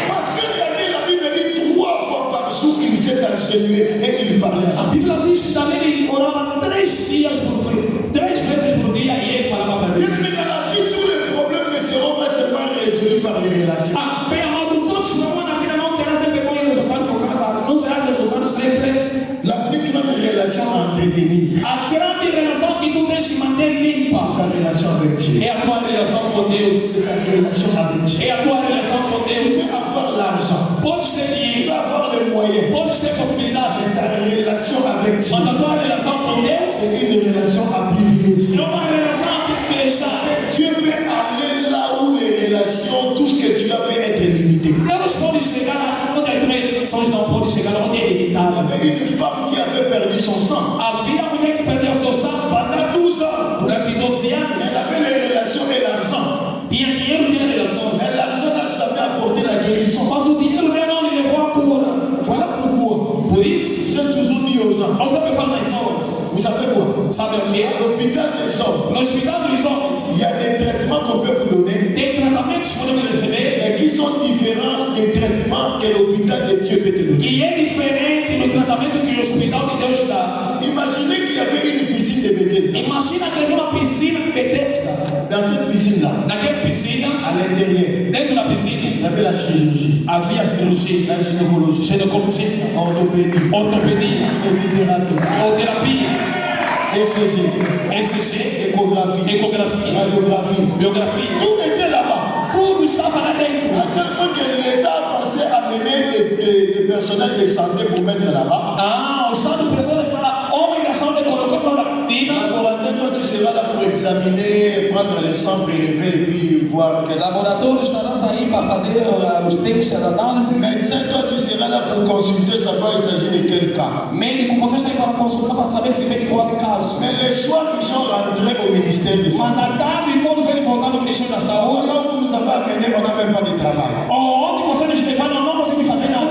Parce que Daniel, la Bible dit 3 fois par jour qu'il s'est agenouillé et il parlait à A son Bíblia diz que Daniel ele orava 3 dias por dia, 3 vezes por dia e ele falava para Deus. Qu'est-ce que dans la vie, tous les problèmes ne seront pas seulement résolus par les relations. Ah, bem amado, todos os problemas na vida não terá sempre como resultado por causa, não será resultado sempre. La plus grande relation à entretenir, A grande relação que tu tens que manter limpa ta relation avec Dieu. é a tua relação com Deus. C'est ta relation avec Dieu. É a tua relação com Tu Deus. peux avoir l'argent, Podes ter tu dinheiro, peux avoir les moyens, podes ter mais possibilidades, ta relation avec Dieu, mas a tua relação com Deus c'est une relation à privilégier. é uma relação privilegiada. Dieu peut aller là où les relations, tout ce que tu as peut être limité. Deus pode chegar onde as relações não podem chegar, onde é Il y limitado. avait une femme qui avait perdu son sang. Havia mulher que perdeu seu sangue Pendant 12 ans, durante 12 anos. elle avait les relations et l'argent. Tinha dinheiro, tinha relações. Mais l'argent n'a jamais apporté la guérison. Mas o dinheiro dele não lhe levou à cura. Voilà pourquoi Por isso, j'ai toujours dit aux gens, eu sempre falo nas homens. vous savez quoi? Sabe o que À é? l'hôpital des hommes, No hospital dos homens, il y a des traitements qu'on peut vous donner, tem tratamentos que podemos receber, mais qui sont différent des traitements que l'hôpital de Dieu peut te donner. Que é diferente do tratamento que o hospital de Deus dá. Imaginez qu'il y avait une piscine de Bethesda. Imagina que havia uma piscina de Bethesda. Dans cette piscine-là, Naquela piscina, à l'intérieur, dentro da piscina, il y avait la chirurgie, havia cirurgia, la gynécologie, ginecologia, orthopédie, ortopedia, kinésithérapie, terapia, ECG, échographie, ecografia, radiographie. biografia. Tout était là-bas. Tudo estava lá dentro. À tel point que l'État a pensé à mener des personnels de santé pour mettre là-bas. O Estado pensou em falar, homem da saúde colocou na piscina. Laboratoire, toi tu seras là pour examiner, prendre les sangs prélevés et puis voir qu'est-ce que Laboratório estará aí para fazer os testes, as análises. Médecin, toi tu seras là pour consulter, savoir il s'agit de quel cas. Médico, você está aí para consultar para saber se vem de qual caso. Mais les soirs qui sont rentrés au ministère de Mas Santé, à tarde todos vêm voltar no Ministério da Saúde. alors vous nous avez amené, on n'a même pas de travail. Onde você nos levaram, não conseguimos fazer nada.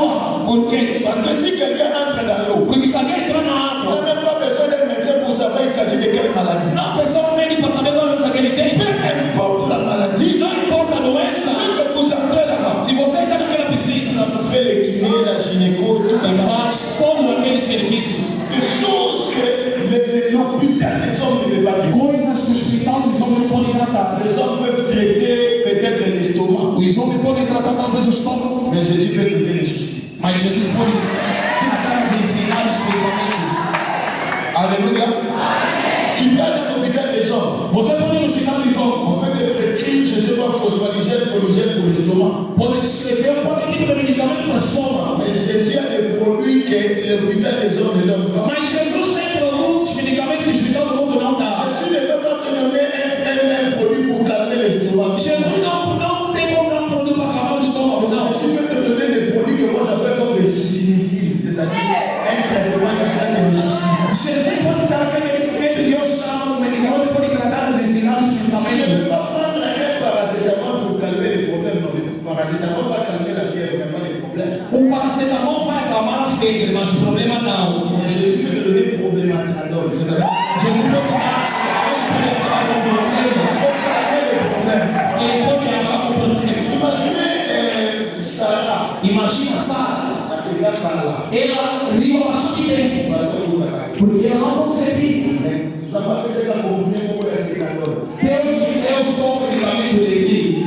Por quê? Parce que si quelqu'un entre dans l'eau, Porque se alguém entrar na on água, n'a même pas besoin d'un médecin pour savoir il s'agit de quelle maladie. não precisa um médico para saber qual é a doença que ele tem. Peu importe la maladie, Não importa a doença. que vous entrez là-bas, Se você está naquela piscina, ça vous fait les kinés, la gynéco, tout e ça. faz todos aqueles serviços. Des choses que l'hôpital, les hommes ne peuvent pas traiter. Coisas que o hospital dos homens não podem tratar. Les hommes peuvent traiter peut-être l'estomac, Os homens podem tratar talvez o estômago, mais Jésus peut traiter les soucis. mas Jesus pode tratar os ensinar os pensamentos. Alléluia. Tu vas dans l'hôpital des hommes. Você pode ir no hospital dos On homens. peut te prescrire, je ne sais pas, phosphaligène, polygène pour l'estomac. Pode escrever qualquer tipo de medicamento para o estômago. Mais Jésus a des produits que l'hôpital des hommes ne donne pas. Mas Jesus tem produtos, medicamentos que o hospital do mundo não dá. Jésus ne veut pas te donner un produit pour calmer l'estomac. Jesus não tem como dar um produto para acalmar o estômago, não. Jésus peut te donner des produits que moi j'appelle comme des soucis, c'est-à-dire un traitement qui traite les soucis. Jesus pode dar aquele medicamento que eu chamo, medicamento que pode tratar os ensinar os Tu ne pensamentos. peux pas prendre un paracétamol pour calmer les problèmes. Non, le paracétamol va calmer la fièvre, mais pas les problèmes. O paracetamol vai acalmar a febre, mas o problema não. Mais Jésus peut te donner problématadol, c'est-à-dire Jesus pode acabar com o problema. Ele pode acabar com o problema. imaginez Sarah, Imagina Sara. a Ségat par là, Ela riu bastante tempo, parce que vous l'avez. porque ela não concebia. Vous savez que c'est la communion pour la Ségatol. Deus me deu só o medicamento dele.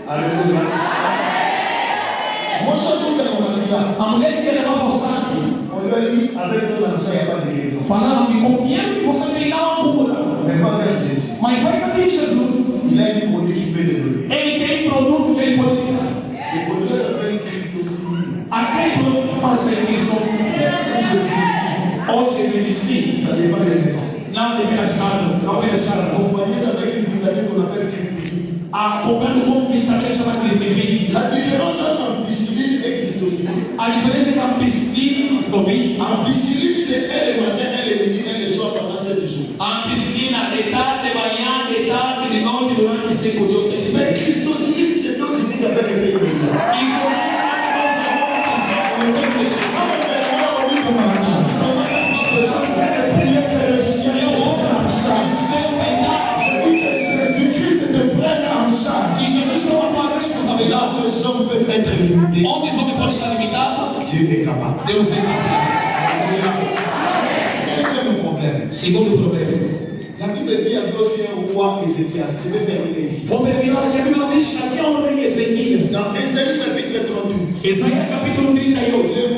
Alléluia. Moi, je suis dans mon mari. A mulher que quer levar o sangue, On lui a dit, avec ton argent, il n'y a pas de guérison. falando que com dinheiro que você tem dá uma cura. Mais pas vers Jésus. Mas vai para ti, Jesus. Il a une produit qui peut te donner. Ele tem produto que ele pode dar. Ce produit s'appelle Christocine. Aquele produto é um serviço. Hoje ele ensina. Ça dépend des maisons. Não tem as casas, não tem as casas. Accompagner ça avec une vitamine qu'on appelle Christocine. Acompanhando com vitamina chamada glicemia. La différence entre ampicilline et Christocine. A diferença entre a ampicilina, Ampicilline, c'est elle le matin, elle le midi, elle le soir pendant 7 jours. a ampicilina de tarde, de manhã, de tarde, de noite, durante 5 dias, 7 dias. Mais Christocine, c'est dose unique avec effet immédiat. Isso nós vamos fazer o efeito de Jesus. Que Jesus não atuar responsabilidade. Les hommes peuvent être limités. Onde os homens podem estar limitados, Dieu est capable. Deus é capaz. Deuxième problème. Segundo problema. La Bible dit à aussi un roi Ézéchias. Je vais terminer ici. Vou terminar aqui a Bíblia diz que aqui é um rei Ezequias. Dans Ésaïe chapitre 38, Isaías capítulo 38.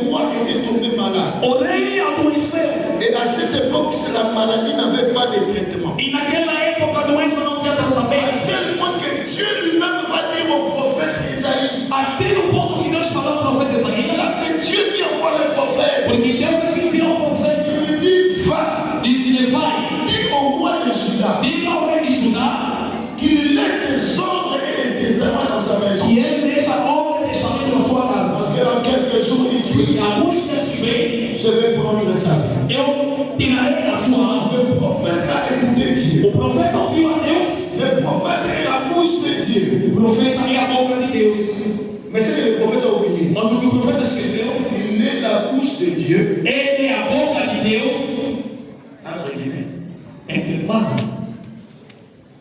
le roi était tombé malade. O rei adoeceu. Et à cette époque, la maladie n'avait pas de traitement. E naquela época a doença não tinha tratamento. À tel point que Dieu lui-même va dire au prophète Isaïe. Até no ponto que Deus falou ao profeta Là, Isaías. c'est Dieu qui envoie le prophète. Porque Deus é quem enviou o profeta. Il lui dit, va, Diz-lhe, vai, dis au roi de Juda diga ao rei de Judá qu'il laisse les ordres et les testaments dans sa maison. que ele deixa a ordem e testamento na sua casa. Parce que dans quelques jours ici, Porque alguns dias que vem, je vais prendre sa vie. eu tirarei a sua alma. Le prophète a écouté Dieu. O profeta ouviu a Deus. Le prophète est la bouche de Dieu. O profeta é a boca de Deus. Mais ce que le prophète a oublié, Mas o que o profeta esqueceu, il est la bouche de Dieu. ele é a boca de Deus. Entre guillemets. Entre manos.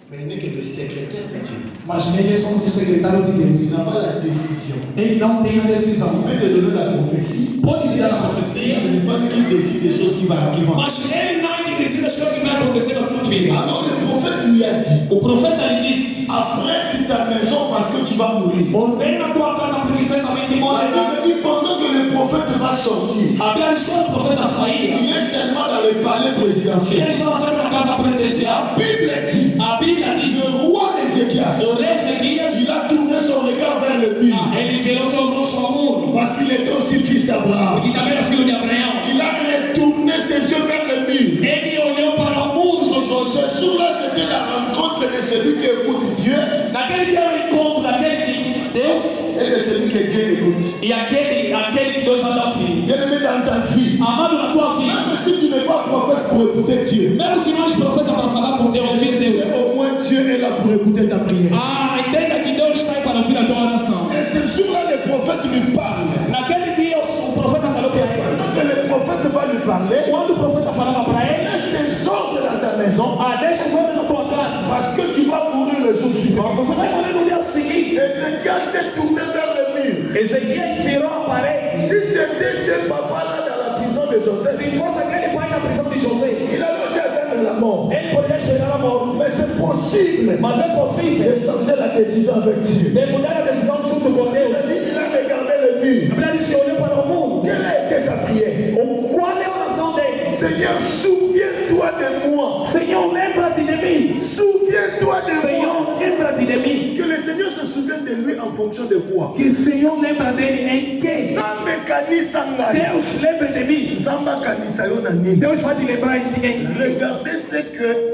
Mais il n'est que le secrétaires de Dieu. Mas eles são o secretário de Deus. Ils n'ont pas la décision. Ele não tem a decisão. Il peut te donner la prophétie. Pode lhe dar a profecia, Ce n'est pas lui qui décide des choses qui vont arriver. mas ele não é quem decide as coisas que vão acontecer na tua vida. Alors le prophète lui a dit, O profeta lhe disse: apprête ta maison parce que tu vas mourir. ordena a tua casa porque certamente La morrerá. Bible dit, pendant que le prophète va sortir, A Bíblia diz que quando o profeta saía, il est seulement dans le palais présidentiel. ele estava sempre na casa presidencial. La Bible dit, A Bíblia diz: le roi Ézéchias, o rei Ezequias, il a tourné son regard vers le mur ele virou seu rosto ao muro, parce qu'il était aussi fils d'Abraham. porque também era filho de Abraão. Il a retourné ses yeux vers le mur. Ele olhou para o muro, seus olhos. Ce jour-là, c'était la rencontre de celui qui écoute Dieu Naquele dia era o encontro daquele que Deus et de celui que Dieu écoute. e aquele que Deus vai dar ao filho. Bien-aimé dans ta vie, Amado na tua vida, même si tu n'es pas prophète pour écouter Dieu, mesmo se não és profeta para falar por Deus, ouvir Deus, au moins Dieu est là pour écouter ta prière. entenda que Deus está aí para ouvir a tua oração. Et ce jour-là, le prophète lui parle. Naquele dia o profeta falou para ele. Pendant que le prophète va lui parler, Quando o profeta falava para ele, laisse tes ordres dans ta maison deixa as ordens na tua casa, parce que tu vas mourir le jour suivant. você vai morrer no dia seguinte. Ézéchias s'est tourné vers le mur. Ezequiel virou a parede. Si c'était ce papa-là dans la prison de Joseph, Se fosse aquele pai na prisão de José, il allait aussi atteindre la mort. ele poderia chegar à morte. Mais c'est possible Mas é possível de changer la décision avec Dieu. de mudar a decisão junto com Deus. Il a regardé le mur. A Bíblia diz que olhou para o mundo. Quelle a été sa prière? Qual é a oração dele? Seigneur, souviens-toi de moi. Senhor, lembra-te de mim. Souviens-toi de moi. Senhor, lembra-te de mim. Que le Seigneur se souvienne de lui en fonction de quoi? Que o Senhor lembra dele em quem? Zambe kanisa ngai. Deus lembra de mim. Zamba kanisa yo na nini? Deus vai te lembrar de quem? Regardez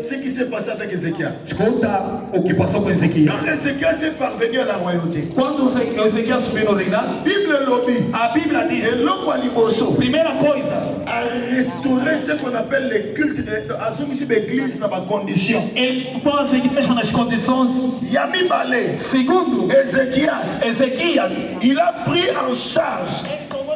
ce qui s'est passé avec Ézéchias. Escuta o que passou com Ezequiel. Quand Ézéchias est parvenu à la royauté, Quando Ezequiel subiu no reinado, Bible lobby, a Bíblia diz, et l'homme à liboso, primeira coisa, a restauré ce qu'on appelle les cultes de l'église dans ma condition. ele pôs as igrejas nas condições. Yami Balé, Segundo, Ézéchias, Ezequias, il a pris en charge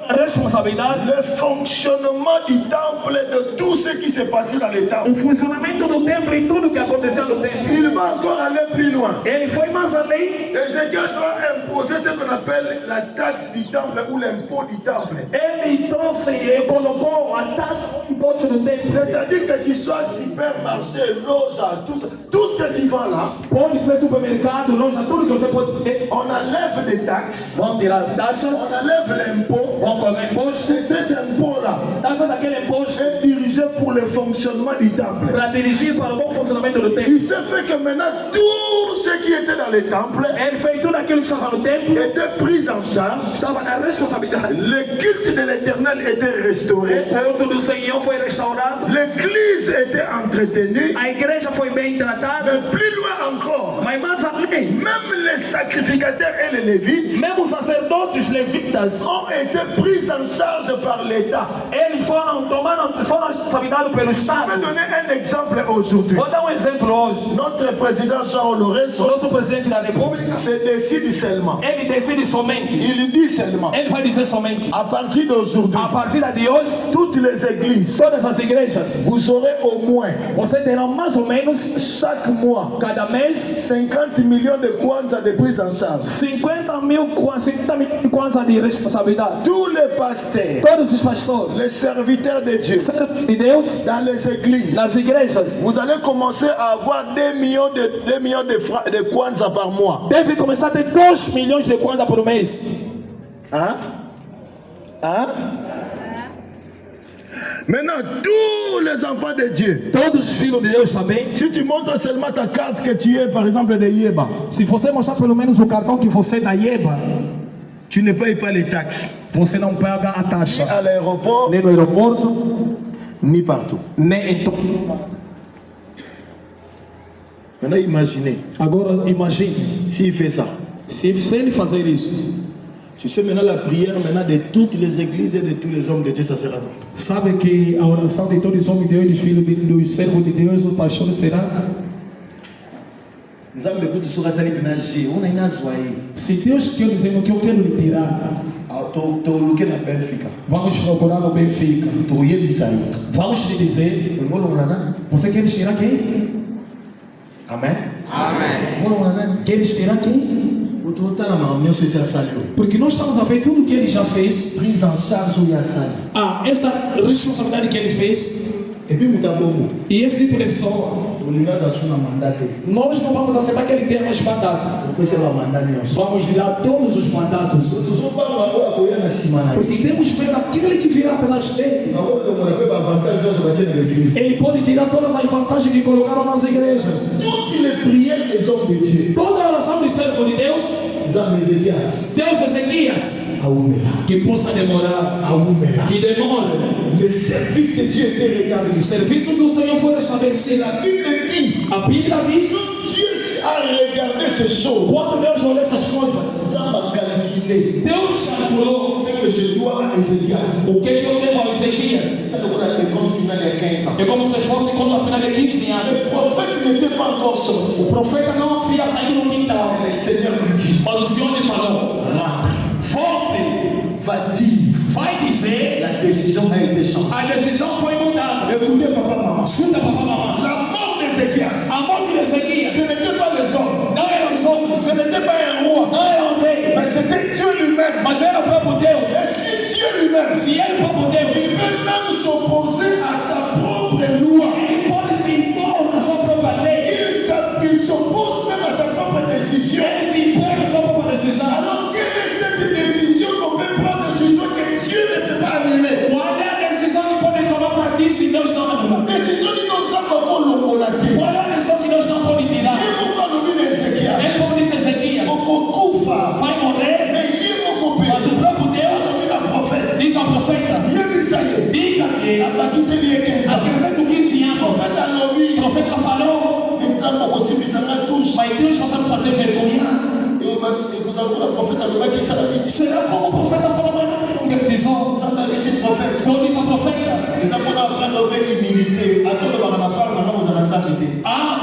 a responsabilidade, le fonctionnement du temple et de tout ce qui s'est passé dans le temple. o funcionamento do templo e tudo que aconteceu no templo. Il va encore aller plus loin. Ele foi mais além. Ézéchias doit imposer ce qu'on appelle la taxe du temple ou l'impôt du temple. Ele trouxe e colocou a taxa de imposto do templo. C'est-à-dire que tu sois supermarché, loge, tout ce que tu vends là, Pode ser supermercado, loja, tudo que você pode ter. on enlève des taxes, Vão tirar on taxas, enlève l'impôt. vão pagar imposto. Et cet impôt-là Talvez aquele imposto est dirigé pour le fonctionnement du temple. para dirigir para o bom funcionamento do templo. Il s'est fait que maintenant tout ce qui était dans le temple Ele fez tudo aquilo que estava no templo, était pris en charge. estava na responsabilidade. Le culte de l'Éternel était restauré. O culto do Senhor foi restaurado, L'église était entretenue. a igreja foi bem tratada, Mais plus loin encore, mas mais além, même les sacrificateurs et les lévites mesmo os sacerdotes levitas, ont été pris en charge par l'État. eles foram responsabilizados pelo Je vais Estado. donner un exemple aujourd'hui. Vou dar exemplo hoje. Notre président Jean Lourenço Nosso presidente da República, se décide seulement. ele decide somente, Il dit seulement. ele vai dizer somente, À partir d'aujourd'hui, a partir de hoje, toutes les églises, todas as igrejas, vous aurez au moins você terá mais ou menos, chaque mois cada mês, 50 millions de kwanza de prise en charge. 50 mil kwanza de responsabilidade. Tous les pasteurs, Todos os pastores, les serviteurs de Dieu, servos de Deus, dans les églises, nas igrejas, vous allez commencer à avoir 2 millions de kwanza par mois. deve começar a ter 2 milhões de kwanza por mês. Hein? Hein? Maintenant, tous les enfants de Dieu, Todos os filhos de Deus também. si tu montres seulement ta carte que tu es, par exemple, de Yeba, Se você mostrar pelo menos o cartão que você é da IEBA, tu ne payes pas les taxes, você não paga a taxa. à l'aéroport, Nem no aeroporto, ni partout. nem em todo. Maintenant, imaginez, Agora imagine, s'il fait ça. se ele fazer isso, Tu sais maintenant la prière maintenant de toutes les églises et de tous les hommes de Dieu, ça sera quoi? sabe que a oração de todos os homens de Deus, dos filhos dos servos de Deus, os pastores será. Nzambe kutu soka sali binaje, on a une azwaye. Se Deus quer dizer o que eu quero lhe tirar, To luke na Benfica. vamos procurar no Benfica. To yebi sai. Vamos lhe dizer, Ngolo ngana. você quer tirar quem? Amen. Amen. Que Ele esteja aqui. Porque nós estamos a ver tudo que Ele já fez. Prise en charge ou yassali. Essa responsabilidade que Ele fez. Et puis mutabongo. E esse tipo de pessoa, nós não vamos aceitar que ele tenha mais mandato. Vamos lhe dar todos os mandatos. Porque temos que ver aquele que virá atrás dele. Ele pode tirar todas as vantagens que colocaram nas igrejas. Toda a oração do servo de Deus, Deus Ezequias, que possa demorar, que demore. Le service de Dieu était rétabli. O serviço do Senhor foi restabelecido. A Bíblia diz: Dieu a regardé ces choses. quando Deus olhou essas coisas, Deus calculou Ce que je dois à Ézéchias. o que eu devo a Ezequias. É como se fosse quando a final de 15 anos. Le prophète n'était pas encore sorti. O profeta não havia saído no quintal. Le Seigneur lui dit, Mas o Senhor lhe falou: volte, va dire, vai dizer, la décision a été changée. a decisão foi mudada. Écoutez papa, maman. Escuta, papá, mamãe. La mort d'Ézéchias, A morte de Ezequias ce n'était pas les hommes, não eram os homens, ce n'était pas un roi, não era um rei, mais c'était Dieu lui-même. mas era o próprio Deus. Et si Dieu lui-même, Se ele, o próprio Deus, il peut même s'opposer à sa propre loi, ele pode se impor na sua própria lei, il s'oppose même à sa propre décision. ele se impõe na sua própria decisão. Alors quelle est cette décision qu'on peut prendre sur toi que Dieu ne peut pas annuler? Qual é a decisão que pode tomar para ti se Deus não anular? Décision de notre sang qu'on l'ongolaté. Qual é a decisão que Deus não pode tirar? Et pourquoi nous dit Ézéchias? Ele como disse Ezequias, Okufa. vai morrer, Mais il est mon copain. mas o próprio Deus C'est la prophète. diz ao profeta: Il est Misaïe. diga-te, Abakise lié 15 ans. acrescenta 15 anos. Prophète a lobby. O profeta falou, Nzamba kosimisanga touche. mas Deus vai me fazer vergonhar. Et vous avez le prophète a lobby qui s'alabit. Será como o profeta falou, mas não concretizou. Ça m'a dit c'est prophète. Então diz ao profeta: Les apôtres apprennent l'humilité. Attends le baranapar, maintenant vous en entendez.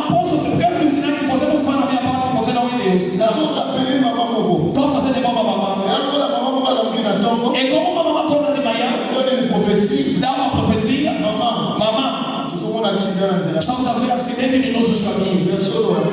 posso te quero te ensinar que você não sabe a minha parte, você não é Deus. Nous avons appelé maman Mogo. Estou fazendo igual uma mamãe. Et alors la maman Mogo a l'homme na tombe. É como uma mamãe toda de manhã, Donne une prophétie. dá uma profecia. Maman, Mamãe, nous avons un accident dans la estamos a ver acidente de nossos caminhos.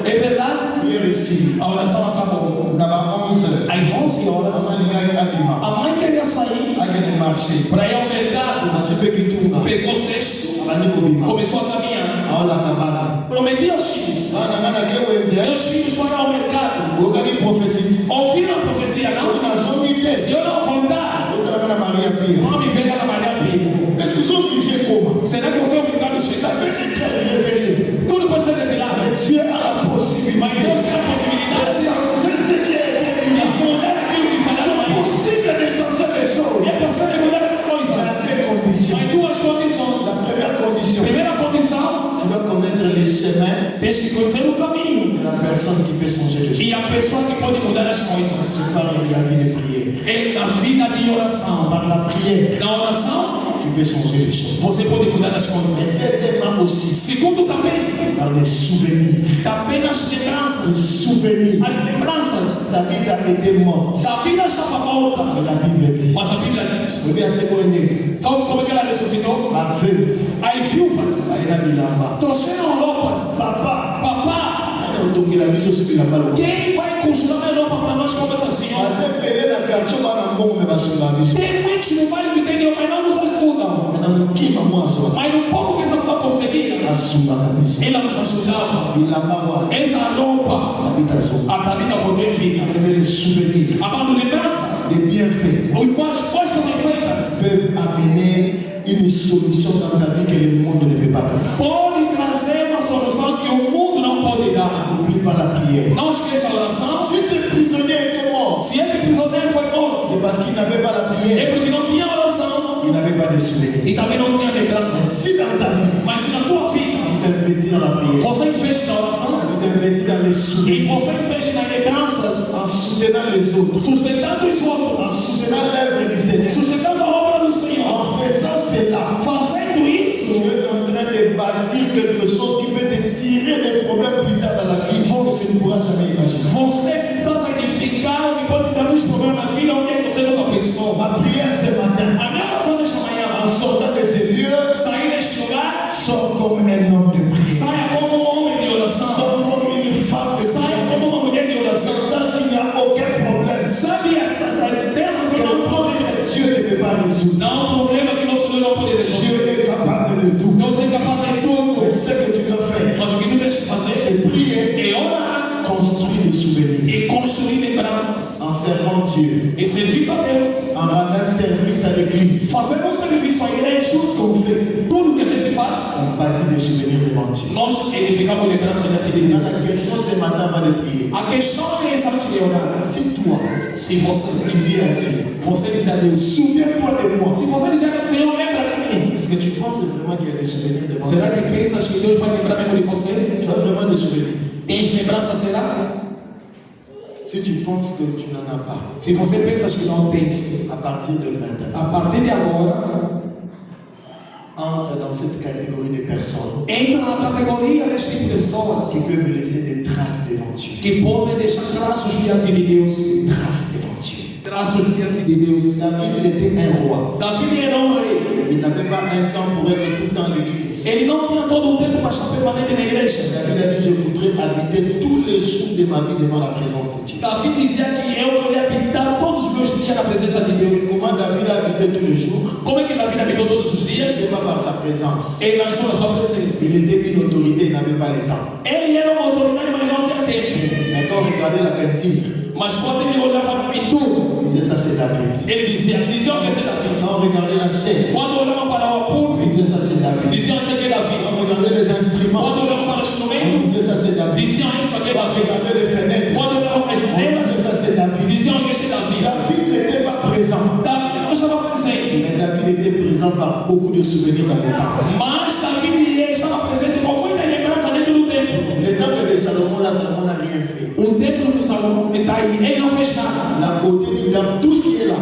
É verdade? Hier ici, A oração acabou. on a 11 heures. Às 11 horas, a mãe queria sair Aquele marché, para ir ao mercado. a gente que tunga, Pegou o cesto, a gente bima, começou a caminhar. a ola cabana. Prometia aos filhos: Ana que wenze, meus filhos foram ao mercado. o que profecia, Ouviram a profecia, não? na zona de Se eu não voltar, outra na Maria Pia. vão me ver na Maria Pia. Est-ce que vous obligés como? Será que você é obrigado a chegar? C'est très révélé. Tudo pode ser revelado. Dieu a la possibilité. Mas Deus tem a possibilidade de mudar aquilo que falaram aí. Possible de changer les choses. E é possível de mudar as coisas. Deux conditions. Mas duas condições. La première condition, Primeira condição, tu dois connaître les chemins tens que conhecer o caminho. de la personne qui peut changer les choses. E a pessoa que pode mudar as coisas C'est par la vie de prière. é na vida de oração. Par la prière, Na oração, tu peux changer les choses. você pode mudar as Et coisas. deuxièmement aussi, Segundo também, par les souvenirs. também nas Les lembranças. souvenirs. As lembranças. Ta vie a été morte. A vida estava morta. Mais la Bible dit. Mas a Bíblia diz. Vous voyez à ce qu'on est. Sabe como é que ela ressuscitou? La veuve. As viúvas Elle a mis là-bas. trouxeram roupas. Papa. Papá, Elle a tombé la vie sur ce qu'il a pas le quem vai construir roupa para nós como essa senhora? Mas é pelé na quartier para não me bascular isso. Tem muitos no bairro que tem Deus, mas não nos ajudam. Ela não queima moço. Mas no pouco que essa mulher conseguia, A sua cabeça. ela nos ajudava. Il a pas Essa roupa, l'habitation. a Tabita voltou em vida. Les souvenirs, Amado, lembrança, les bienfaits as coisas que são feitas peuvent amener une solution dans ta vie que le monde ne peut pas donner. pode trazer uma solução que o mundo não pode dar. N'oublie pas la prière. Não esqueça a oração. Si ce prisonnier était mort, Se esse prisioneiro foi morto, c'est parce qu'il n'avait pas la prière, é porque não tinha oração il n'avait pas de souvenirs. e também não tinha lembranças. Si dans ta vie, Mas se na tua vida tu t'investis dans la prière, você investe na oração tu t'investis dans les e souvenirs, você investe nas lembranças, en soutenant les autres, sustentando os en outros, soutenant l'œuvre du Seigneur, sustentando a obra do Senhor, en faisant cela, fazendo isso, tu es en train de bâtir quelque chose qui peut te tirer des problèmes plus tard dans la vie. Tu ne pourras jamais imaginer. você está a edificar o que pode trazer os problemas na vida onde é que você nunca pensou. Ma prière ce matin, A minha oração nesta manhã, en sortant de ce lieu, sair deste lugar, sors comme un homme de prière. saia como um homem de oração, Sors comme servant Dieu, e servindo a Deus, en rendant service à l'église, fazendo um serviço à igreja, tout ce qu'on fait, tudo que a gente faz, on bâtit des souvenirs devant Dieu. nós edificamos lembranças diante de La Deus. question ce matin avant de prier, A questão é essa noite de orar. si toi, Se você, tu dis à Dieu, você dizer a Deus, souviens-toi de moi, se você dizer, Senhor, lembra de mim. est-ce que tu penses vraiment qu'il y a des souvenirs devant Será Dieu? que pensas que Deus vai lembrar mesmo de você? Tu as vraiment des souvenirs? Tens lembrança, será? Si tu penses que tu n'en as pas, Se você pensas que não tens, à partir de maintenant, a partir de agora, entre dans cette catégorie de personnes entra na categoria deste tipo de pessoas qui peuvent laisser des traces devant Dieu. que podem deixar traços diante de Deus. Traces devant Dieu. Traços diante de Deus. David, il était un roi. David era um rei. Il n'avait pas un temps pour être tout le temps à l'église. Ele não tinha todo o tempo para estar permanente na igreja. David a dit, je voudrais habiter tous les jours de ma vie devant la présence de Dieu. David dizia que eu queria habitar todos os meus dias na presença de Deus. Comment David a habité tous les jours? Como é que David habitou todos os dias? Ce n'est pas par sa présence. Ele lançou a sua presença. Il était une autorité, il n'avait pas le temps. Ele era uma autoridade, mas não tinha tempo. Mais quand on regardait la peinture, Mas quando ele olhava para a pintura, il disait, ça c'est David. ele dizia que esse é David. Quand on regardait la chaîne, Quando olhava para o il púlpito, disait, ça c'est David. diziam que é David. Quand on regardait les instruments, Quando olhava para o on instrumento, disait, ça c'est David. diziam que é Quand on David. regardait les fenêtres, Quando olhava para as on disait, janelas, ça c'est David. diziam que é David. David n'était pas présent. David não estava presente, Mais David était présent par beaucoup de souvenirs dans le temps. mas David estava presente com muita lembrança dentro do templo. Le temple de Salomon, là, Salomon n'a rien fait. O templo do Salomão está aí, ele não fez nada. La beauté du temple, tout ce qui est là,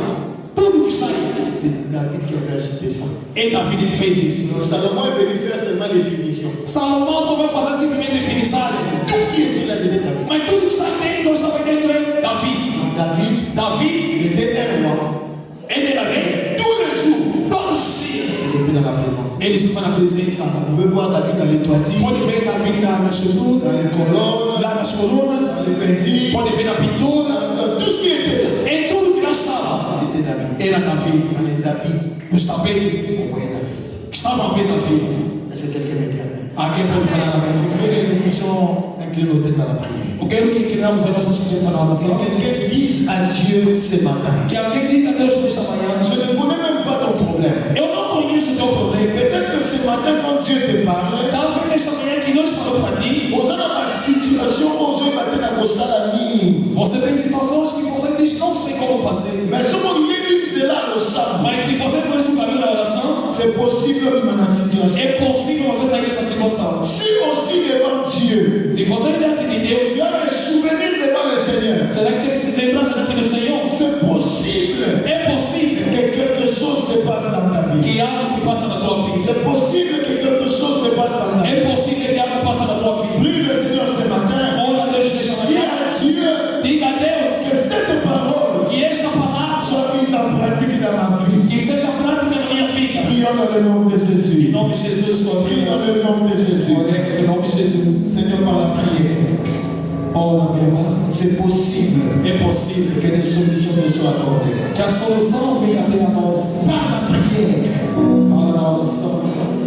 Tudo que está aí, c'est David qui avait acheté ça. é David que fez isso. Donc Salomon est venu faire seulement les finitions. Salomão só vai fazer simplesmente finissagem, Tout qui était là, c'était David. mas tudo que está dentro estava dentro é David. Donc David, David, il était un roi. ele era rei, Tous les jours, todos os dias il était dans la présence. ele estava na presença. On peut voir David dans les toitures, Pode ver David na dans estrutura, les colonnes, lá nas colunas, dans les peintures, pode ver na pintura, dans tout ce qui était là. em tudo que lá estava. C'était David. Era David. Dans les tapis, Nos tapetes on voyait David. que estavam a ver David. Est-ce que quelqu'un me dit amen? Alguém pode falar amém? Je voudrais que nous puissions incliner nos têtes dans la prière. Eu quero que criamos as nossas cabeças na oração. Que quelqu'un dise à Dieu ce matin, Que alguém diga a Deus nesta manhã: je ne connais même pas ton problème. eu não conheço o teu problema. Peut-être que ce matin, quand Dieu te parle, Talvez nesta manhã que Deus falou para ti, aux gens dans ma situation, aux gens matin à Kosalani, você tem situações que você diz não sei como fazer. mais ce qu'on dit, c'est là le sable. Mas se você conhece o caminho da oração, C'est possible de dans la situation. é possível você sair dessa situação. Si aussi devant Dieu, Se você diante de il Deus, y a des souvenirs devant le Seigneur, será que tem lembrança diante do Senhor? c'est possible É possível que quelque chose se passe dans ta vie. que algo se passe na tua vida. C'est possible que quelque chose se passe dans ta vie. É possível que algo passe na tua vida. Prie le Seigneur ce matin. Ora a Deus nesta Dis manhã. à Dieu Diga a Deus que cette parole que esta palavra soit mise en pratique dans ma vie. que seja prática na minha vida. Prions dans le nom de Em Jésus. nome de Jesus, Prie dans oremos. le nom de Jésus. Oremos em nome de Jesus. Seigneur, par la prière, Ora, meu irmão. c'est possible É possível que des solutions me soient accordées. que a solução venha até a nós. Par la prière, Fala na oração.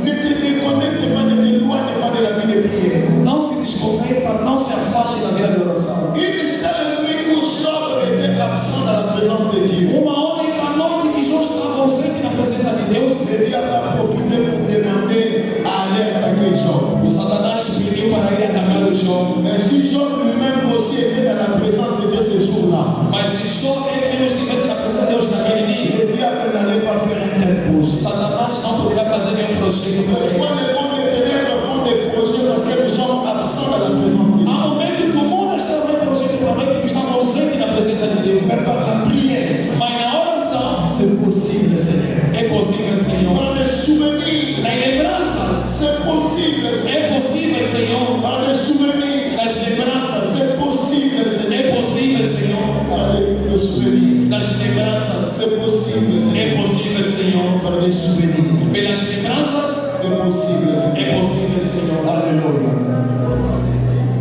ne te déconnecte pas, ne t'éloigne pas de la vie de prière. Não se desconecta, não se afaste da vida de oração. Une seule nuit où Job était absent dans la présence de Dieu. Uma única noite que Jó estava ausente na presença de Deus, Le diable a profité pour demander à aller attaquer Job. o Satanás pediu para ele atacar o Jó. Mais si Job lui-même aussi était dans la présence de Dieu ce jour-là, Mas se Jó ele mesmo estivesse na presença de Deus naquele dia, le diable n'allait pas faire un tel projet. Satanás não poderia fazer nenhum projeto para ele. Parfois, les mondes des ténèbres font des projets parce que nous sommes absents dans la présence de Dieu. Há momento que o mundo está fazendo projeto para nós porque estamos ausentes na presença de Deus. Mais par la prière, Mas na oração c'est possible, Seigneur. é possível, Senhor. Par les souvenirs, Nas lembranças c'est possible, Seigneur. é possível, Senhor. Par les souvenirs, Nas lembranças c'est possible, Seigneur. é possível, Senhor. Par les souvenirs, Nas lembranças c'est possible, é Seigneur. possível, Senhor. Par les souvenirs, Pelas lembranças c'est possible, é Seigneur. possível, Senhor. Alléluia.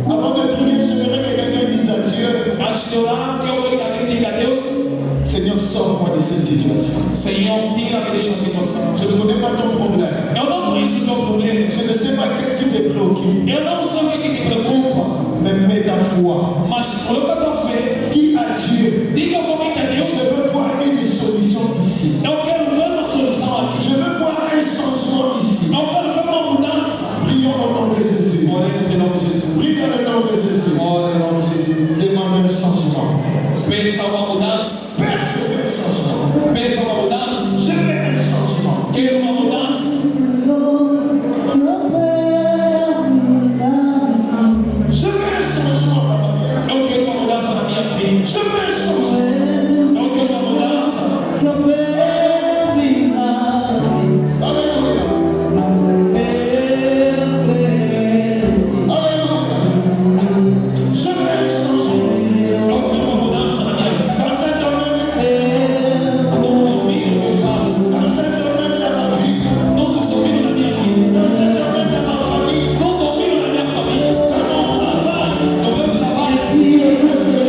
Avant de prier, j'aimerais que quelqu'un dise à Dieu, Antes de orar, eu quero que alguém diga a Deus: Seigneur, sors-moi de cette situation. Senhor, tira-me desta situação. Je ne connais pas ton problème. Eu não conheço o teu problema. Je ne sais pas qu'est-ce qui te préoccupe. Eu não sei o que te preocupa. Mais mets ta foi. Mas coloca a tua fé. Dis à Dieu, Diga ao uma mudança. Père, je veux un changement. Pensa uma mudança. Je veux un changement. Quero uma mudança. Je veux un changement dans ma vie. Eu quero uma mudança na minha vida. Je veux un changement. Eu quero uma mudança. Alléluia. Alléluia. Je veux un changement. Eu quero uma mudança na minha vida. Dans un domaine, No domínio que eu faço. dans un domaine de ma vie, Todos dominam na minha vida. dans un domaine de ma famille, No domínio na minha família. dans mon travail. No meu trabalho.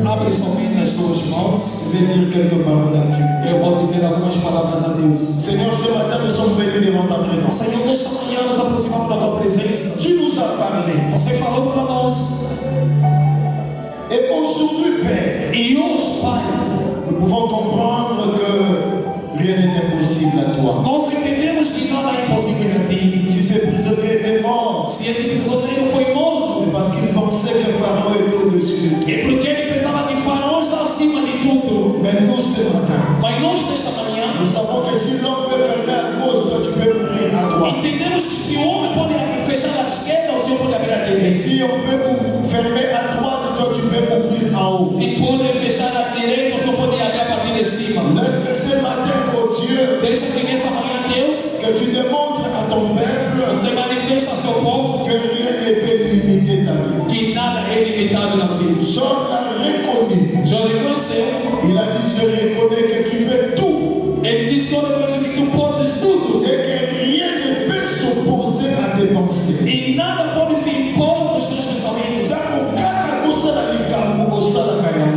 Abre somente as tuas mãos. Je vais dire quelques paroles à Dieu. Eu vou dizer algumas palavras a Deus. Seigneur, ce matin, nous sommes venus devant ta présence. Senhor, nesta manhã nos aproximamos da tua presença. Tu nous as parlé. Você falou para nós. Et aujourd'hui, Père, E hoje, Pai, nous pouvons comprendre que rien n'est impossible à toi. nós entendemos que nada é impossível a ti. Si ces prisonniers étaient morts, Se esse prisioneiro foi morto, c'est parce qu'ils pensaient que Pharaon était au-dessus de tout. é porque ele pensava que Faraó está acima de tudo. Mais nous, ce matin, Mas nós, nesta manhã, nous savons que si l'homme peut fermer à gauche, toi, tu peux ouvrir à droite. entendemos que se o homem pode fechar à esquerda, o Senhor pode abrir à Et direita. si on peut fermer à droite, toi, tu peux ouvrir en haut. Se pode fechar à direita, o Senhor pode abrir a partir de cima. Laisse que ce matin, oh Dieu, Deixa que nessa manhã, Deus, que tu démontres à ton peuple você manifesta a seu povo que rien ne peut limiter ta vie. que nada é limitado na vida. Job l'a reconnu. Já reconheceu? Il a dit, je reconnais que tu peux tout Ele disse que eu reconheço que tu podes tudo et que rien ne peut s'opposer à tes pensées. e nada pode se impor nos seus pensamentos.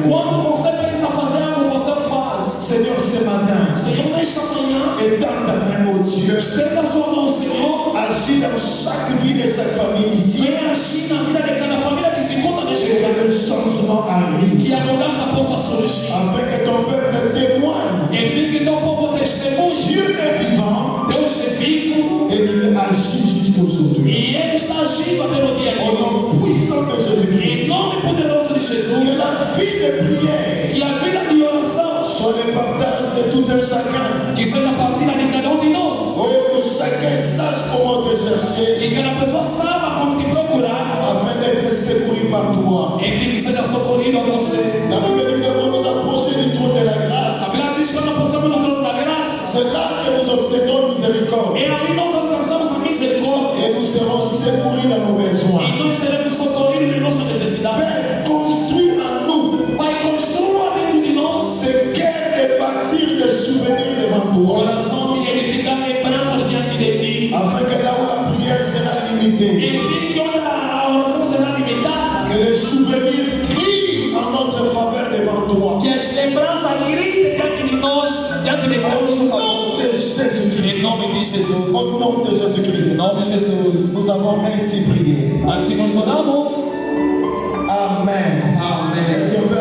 Quando você pensa fazer algo, você faz. Seigneur, ce matin, Senhor, nesta manhã, étends ta main, oh Dieu, estenda a sua mão, Senhor. agis dans chaque vie de cette famille ici, Venha agir na vida de cada família que se encontra neste et lugar. que le changement arrive, Que a mudança possa surgir. afin que ton peuple témoigne. Enfim, que teu povo testemunhe. Dieu est vivant Deus é vivo et qu'il agit jusqu'aujourd'hui. e Ele está agindo até no dia de Au hoje. nom puissant de Jésus-Christ, Em nome poderoso de que Jesus, la vie de prière que a vida de oração soit le partage de tout un chacun. que seja partilha de cada de nós. Oh, que chacun sache comment te chercher Que cada pessoa saiba como te procurar. afin d'être secouru par toi. Enfim, que seja socorrido a você. La Bible dit que nous devons nous approcher du trône de la A grâce. Bíblia diz que nós passamos no trono da graça. C'est là que nous obtiendrons miséricorde E ali nós alcançamos a misericórdia. et nous serons secourus dans nos besoins. E nós seremos socorridos em nossas necessidades. Père, construis en nous Pai, construa dentro de nós ce cœur de bâtir des souvenirs devant toi, coração de edificar lembranças diante de ti. afin que là où la prière sera limitée, Enfim, que onde a oração será limitada, que les souvenirs crient en notre faveur devant toi. que as lembranças gritem diante de nós, diante de Deus, nosso Au favor. nom de Jésus-Christ, Em nome de Jesus. au nom de Em Jésus-Christ, nome de Jesus. nous avons ainsi prié. Assim nós oramos. Amen. Amém. Est-ce qu'on peut